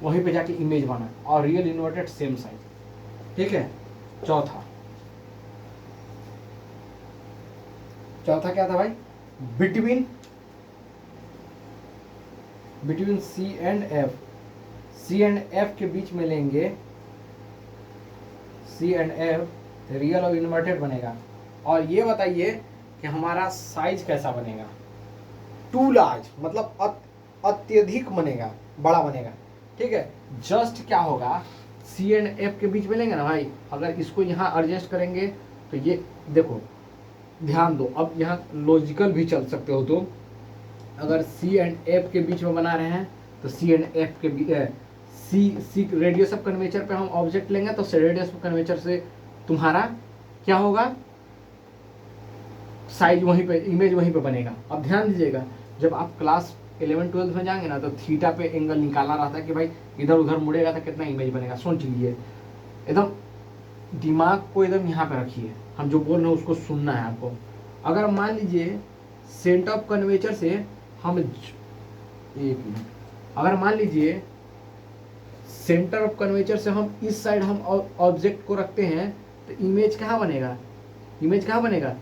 वहीं पे जाके इमेज बना, और रियल इन्वर्टेड सेम साइज, ठीक है। चौथा क्या था भाई, between C and F, C and F के बीच में लेंगे, सी एंड एफ रियल और इन्वर्टेड बनेगा। और ये बताइए कि हमारा साइज कैसा बनेगा, टू लार्ज, मतलब अत्यधिक बनेगा, बड़ा बनेगा, ठीक है। जस्ट क्या होगा, सी एंड एफ के बीच में लेंगे ना भाई, अगर इसको यहाँ एडजस्ट करेंगे तो ये देखो, ध्यान दो, अब यहाँ लॉजिकल भी चल सकते हो तुम। अगर सी एंड एफ के बीच में बना रहे हैं तो सी एंड एफ के बीच सी रेडियस ऑफ कर्वेचर पे हम ऑब्जेक्ट लेंगे, तो रेडियस ऑफ कर्वेचर से तुम्हारा क्या होगा, साइज वहीं पे, इमेज वहीं पे बनेगा। अब ध्यान दीजिएगा, जब आप क्लास 11-12 में जाएंगे ना, तो थीटा पे एंगल निकालना रहता है कि भाई इधर उधर मुड़ेगा तो कितना इमेज बनेगा। सोच लीजिए, एकदम दिमाग को एकदम यहाँ पे रखिए, हम जो बोल रहे हैं उसको सुनना है आपको। अगर मान लीजिए सेंटर ऑफ कर्वेचर से हम अगर मान लीजिए सेंटर ऑफ कर्वेचर से हम इस साइड हम ऑब्जेक्ट को रखते हैं, तो इमेज कहाँ बनेगा, इमेज कहाँ बनेगा,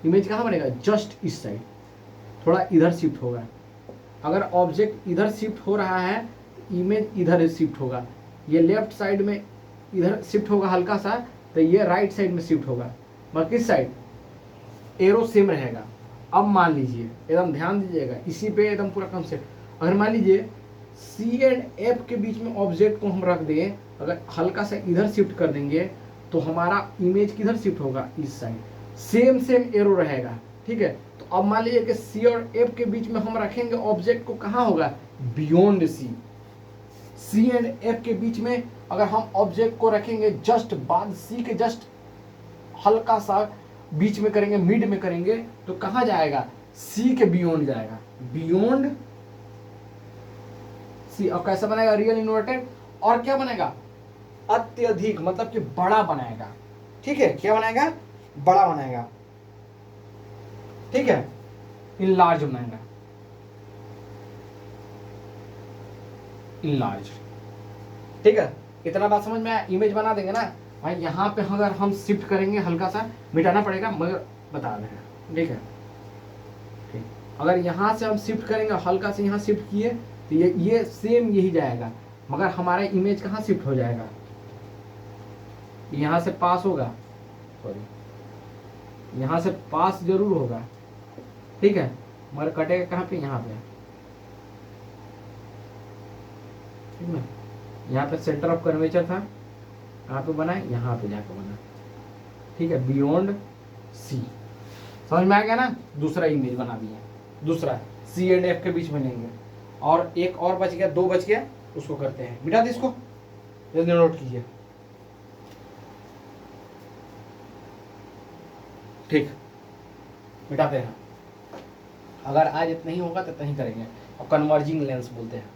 इमेज कहाँ बनेगा, जस्ट इस साइड, थोड़ा इधर शिफ्ट होगा। अगर ऑब्जेक्ट इधर शिफ्ट हो रहा है तो इमेज इधर शिफ्ट होगा, ये लेफ्ट साइड में इधर शिफ्ट होगा हल्का सा, तो ये राइट साइड में शिफ्ट होगा, मगर किस साइड, एरो सेम रहेगा। अब मान लीजिए, एकदम ध्यान दीजिएगा, इसी पे एकदम पूरा कंसेप्ट। अगर मान लीजिए सी एंड एफ के बीच में ऑब्जेक्ट को हम रख दें, अगर हल्का सा इधर शिफ्ट कर देंगे तो हमारा इमेज किधर शिफ्ट होगा, इस साइड, सेम एरो रहेगा, ठीक है। तो अब मान लीजिए कि सी और एफ के बीच में हम रखेंगे ऑब्जेक्ट को, कहाँ होगा, बियॉन्ड सी एंड एफ के बीच में अगर हम ऑब्जेक्ट को रखेंगे, जस्ट बाद सी के जस्ट हल्का सा बीच में करेंगे, मिड में करेंगे, तो कहाँ जाएगा, सी के बियॉन्ड जाएगा, बियॉन्ड सी। और कैसा बनेगा, रियल इन्वर्टेड, और क्या बनेगा, अत्यधिक, मतलब कि बड़ा बनाएगा, ठीक है। क्या बनाएगा, बड़ा बनाएगा, ठीक है, इनलार्ज बनाएगा, इनलार्ज, ठीक है। इतना बात समझ में आया, इमेज बना देंगे ना भाई। यहाँ पे अगर हम शिफ्ट करेंगे, हल्का सा मिटाना पड़ेगा, मगर बता रहे हैं, ठीक है, ठीक। अगर यहाँ से हम शिफ्ट करेंगे, हल्का से यहाँ शिफ्ट किए तो ये सेम यही जाएगा, मगर हमारा इमेज कहाँ शिफ्ट हो जाएगा, यहाँ से पास होगा, सॉरी यहाँ से पास जरूर होगा, ठीक है, मगर कटेगा कहाँ पे, यहाँ पे, ठीक है। यहाँ पे सेंटर ऑफ कर्वेचर था, कहाँ पे बना है, यहाँ पे जाकर बना, ठीक है, बियॉन्ड सी। समझ में आ गया ना, दूसरा इमेज बना दिया, दूसरा सी एंड एफ के बीच में लेंगे, और एक और बच गया, दो बच गया, उसको करते हैं, मिटा दे इसको, जल्दी नोट कीजिए, ठीक, मिटाते हैं। अगर आज इतना ही होगा तो इतना ही करेंगे, और कन्वर्जिंग लेंस बोलते हैं।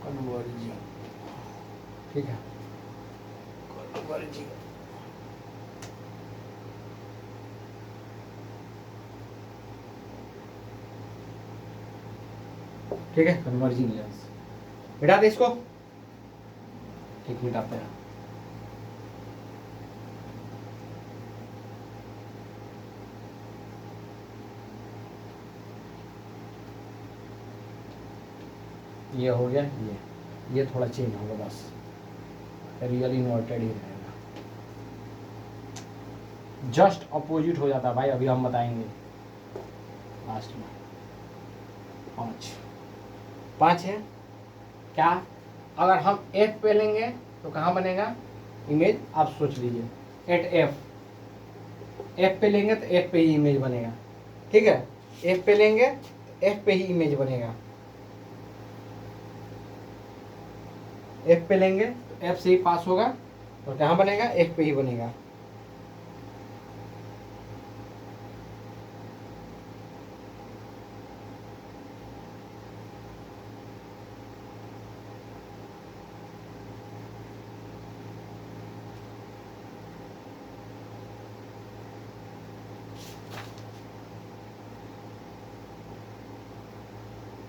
कन्वर्जिंग, ठीक है, कन्वर्जिंग, ठीक है, कन्वर्जिंग लेंस, मिटा दे इसको, ठीक, मिटाते हैं। ये हो गया, ये थोड़ा चेंज होगा बस, रियल इन्वर्टेड ही रहेगा, जस्ट अपोजिट हो जाता है भाई, अभी हम बताएंगे लास्ट में। 5 है क्या, अगर हम एफ पे लेंगे तो कहाँ बनेगा इमेज, आप सोच लीजिए, एट एफ पे लेंगे तो एफ पे ही इमेज बनेगा, ठीक है, एफ पे लेंगे तो एफ पे ही इमेज बनेगा, एफ पे लेंगे तो एफ से ही पास होगा, और कहाँ बनेगा, एफ पे ही बनेगा,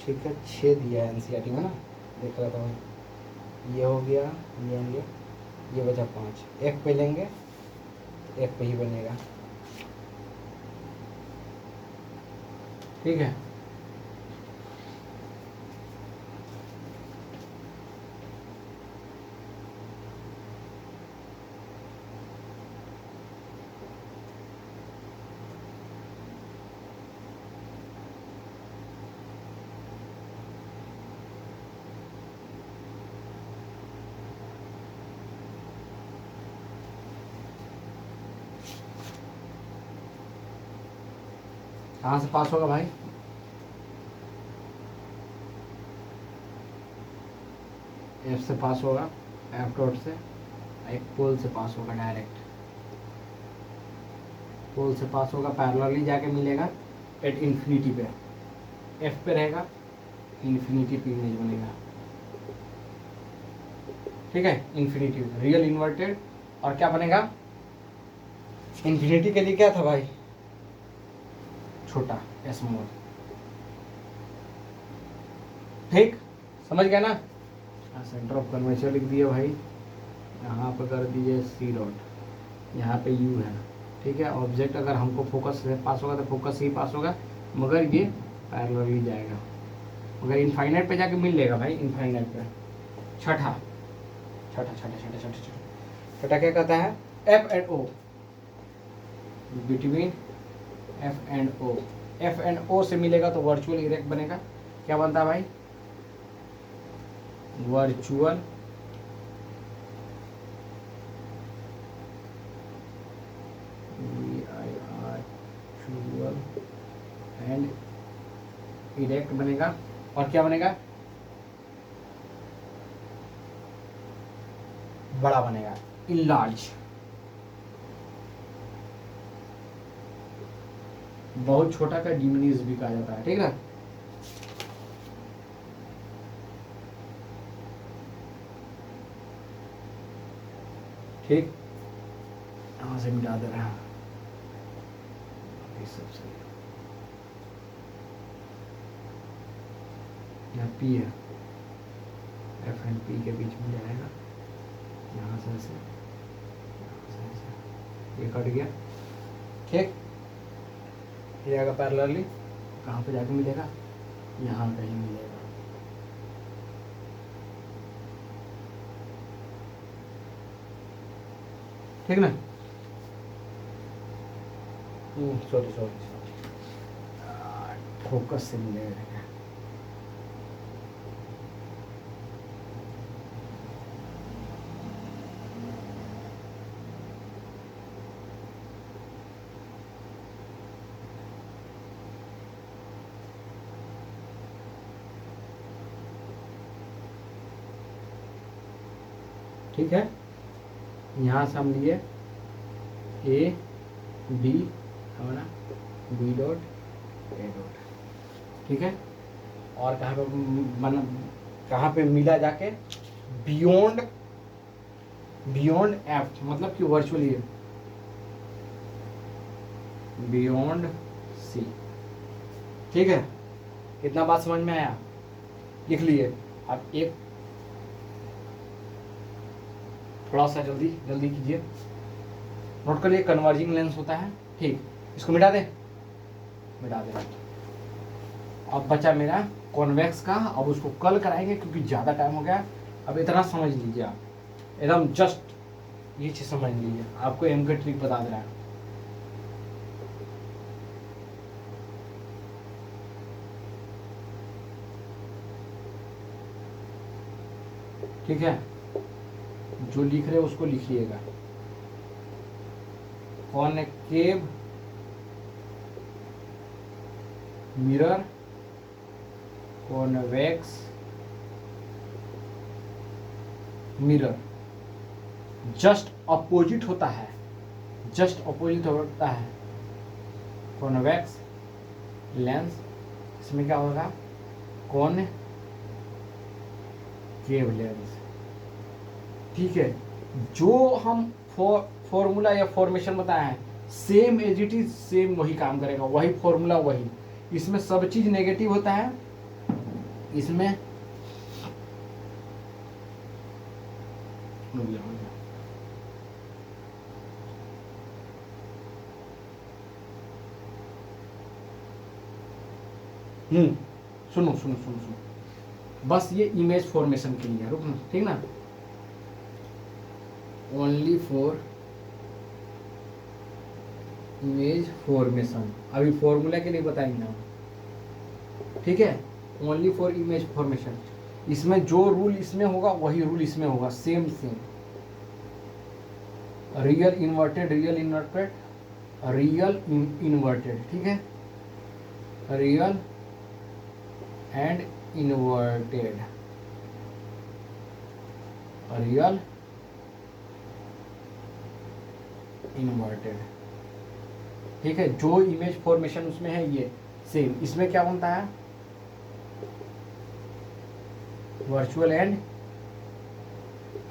ठीक है। 6 दिया है एनसीईआरटी में ना, देख रहा था मैं, ये हो गया, ये हो गया, ये बचा 5, एफ पे लेंगे तो एफ पे ही बनेगा, ठीक है। कहाँ से पास होगा भाई, एफ से पास होगा, एफ डॉट से, एक पोल से पास होगा, डायरेक्ट पोल से पास होगा, पैरेलली जाके मिलेगा एट इन्फिनिटी पे, एफ पे रहेगा, इन्फिनिटी पे इमेज बनेगा, ठीक है, इन्फिनिटी रियल इन्वर्टेड, और क्या बनेगा, इन्फिनिटी के लिए क्या था भाई, छोटा स्मॉल, ठीक, समझ गया ना। सेंटर ऑफ कर्वेचर लिख दिया भाई, यहाँ पर कर दीजिए सी डॉट, यहाँ पे यू है, ठीक है। ऑब्जेक्ट अगर हमको फोकस से पास होगा तो फोकस से ही पास होगा, मगर ये पैरेलली जाएगा, मगर इनफाइनाइट पे जाके मिल लेगा भाई, इनफाइनाइट पे। छठा क्या कहता है, F and O, between F and O, F and O से मिलेगा तो वर्चुअल इरेक्ट बनेगा, क्या बनता है भाई, वर्चुअल एंड इरेक्ट बनेगा, और क्या बनेगा, बड़ा बनेगा, इनलार्ज, बहुत छोटा का डिमिनिश भी कहा जाता है, ठीक है। ठीक, यहाँ से मिटा दे रहा है, सब सही है, यहाँ पी है, एफ एंड पी के बीच में जाएगा, यहाँ से ऐसे, यहाँ से ऐसे, ये कट गया, ठीक। ये आएगा पैरेलली, कहाँ पे जाके मिलेगा, यहाँ कहीं मिलेगा, ठीक ना। सॉरी सॉरी, फोकस से मिलेगा। ठीक है, यहाँ से हम लिए ए बी हमारा बी डॉट ए डॉट, ठीक है। और कहाँ पे कहाँ पे मिला जाके, बियॉन्ड बियॉन्ड एफ, मतलब कि वर्चुअली बियॉन्ड सी, ठीक है। कितना बात समझ में आया, लिख लिए। अब एक थोड़ा सा जल्दी जल्दी कीजिए, नोट कर लिए, कन्वर्जिंग लेंस होता है, ठीक। इसको मिटा दे, मिटा दे। अब बचा मेरा कॉन्वेक्स का, अब उसको कल कराएंगे क्योंकि ज़्यादा टाइम हो गया। अब इतना समझ लीजिए आप, एकदम जस्ट ये चीज़ समझ लीजिए, आपको एम का ट्रिक बता दे रहा है। ठीक है, जो लिख रहे हो उसको लिखिएगा। Concave mirror, convex mirror just opposite होता है, जस्ट अपोजिट होता है कॉन्वेक्स लेंस। इसमें क्या होगा, कॉनकेव लेंस, ठीक है। जो हम फॉर्मूला या फॉर्मेशन बताए हैं, same as it is same वही काम करेगा, वही फॉर्मूला वही। इसमें सब चीज नेगेटिव होता है, इसमें सुनो सुनो सुनो सुनो, बस ये इमेज फॉर्मेशन के लिए, रुकना, ठीक ना। ओनली फॉर इमेज फॉर्मेशन, अभी फॉर्मूला के लिए बताएंगे हम, ठीक है। ओनली फॉर इमेज फॉर्मेशन, इसमें जो रूल इसमें होगा वही रूल इसमें होगा, same same. Real inverted, real inverted, real inverted, ठीक है। Real and inverted, real inverted, ठीक है। जो इमेज फॉर्मेशन उसमें है ये सेम, इसमें क्या बनता है, वर्चुअल एंड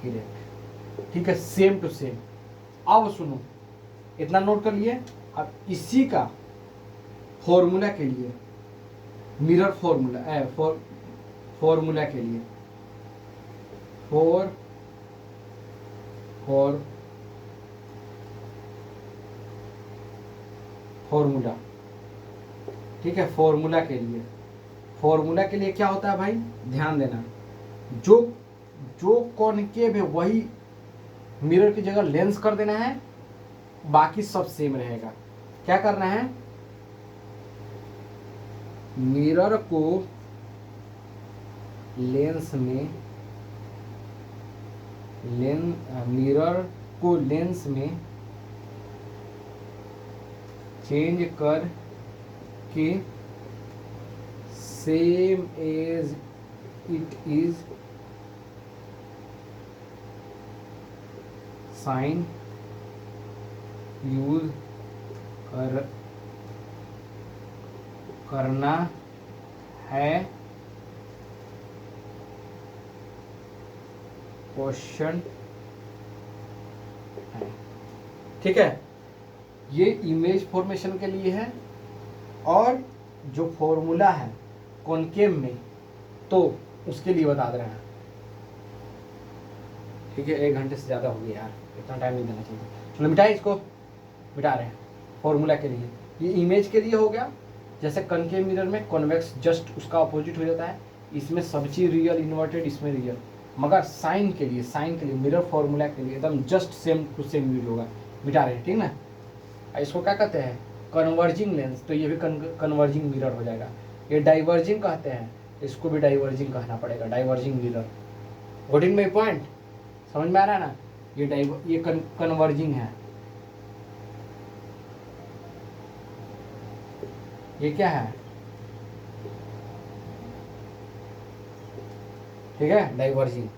इरेक्ट, ठीक है, सेम टू सेम। अब सुनो, इतना नोट कर लिए। अब इसी का फॉर्मूला के लिए, मिरर फॉर्मूला फॉर्मूला के लिए, फॉर्मूला, ठीक है। फॉर्मूला के लिए, फॉर्मूला के लिए क्या होता है भाई, ध्यान देना। जो जो कॉनकेव है वही मिरर की जगह लेंस कर देना है, बाकी सब सेम रहेगा। क्या करना है, मिरर को लेंस में, मिरर को लेंस में चेंज कर के same as it is sign use करना है, क्वेश्चन है, ठीक है। ये इमेज फॉर्मेशन के लिए है, और जो फॉर्मूला है कॉनकेव में, तो उसके लिए बता दे रहे हैं। ठीक है, 1 घंटे से ज़्यादा हो गया यार, इतना टाइम नहीं देना चाहिए। चलो मिटाए इसको, मिटा रहे हैं फॉर्मूला के लिए। ये इमेज के लिए हो गया, जैसे कनकेव मिरर में कॉन्वेक्स जस्ट उसका अपोजिट हो जाता है, इसमें सब चीज़ रियल इन्वर्टेड, इसमें रियल। मगर साइन के लिए मिरर फॉर्मूला के लिए एकदम just same to same use होगा। मिटा रहे हैं, ठीक ना। इसको क्या कहते हैं, कन्वर्जिंग लेंस, तो ये भी कन्वर्जिंग मिरर हो जाएगा। ये डाइवर्जिंग कहते हैं, इसको भी डाइवर्जिंग कहना पड़ेगा, diverging mirror. Got in my point, समझ में आ रहा है ना। ये कन्वर्जिंग है, ये क्या है, ठीक है, डाइवर्जिंग।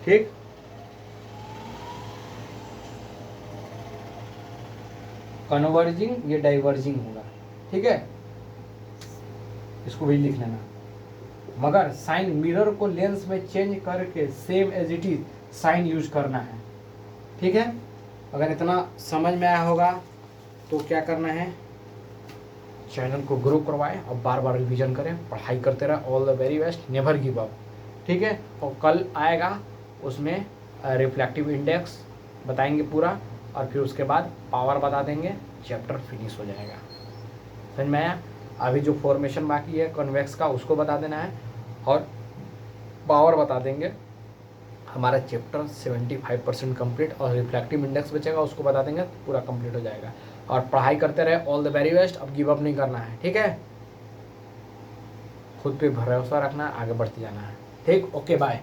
ठीक, कन्वर्जिंग ये डाइवर्जिंग होगा, ठीक है, इसको भी लिख लेना। मगर साइन मिरर को लेंस में चेंज करके same as it is sign use करना है, ठीक है। अगर इतना समझ में आया होगा तो क्या करना है, चैनल को ग्रो करवाएं और बार बार रिवीजन करें, पढ़ाई करते रहे। All the very best, never give up, ठीक है। और कल आएगा उसमें रिफ्लेक्टिव इंडेक्स बताएंगे पूरा, और फिर उसके बाद पावर बता देंगे, चैप्टर फिनिश हो जाएगा। समझ में आया। अभी जो फॉर्मेशन बाकी है कॉन्वेक्स का उसको बता देना है, और पावर बता देंगे। हमारा चैप्टर 75% कंप्लीट, और रिफ्लेक्टिव इंडेक्स बचेगा उसको बता देंगे, पूरा कंप्लीट हो जाएगा। और पढ़ाई करते रहे। All the very best. अब गिव अप नहीं करना है, ठीक है। खुद पे भरोसा रखना है, आगे बढ़ते जाना है, ठीक। Okay, bye.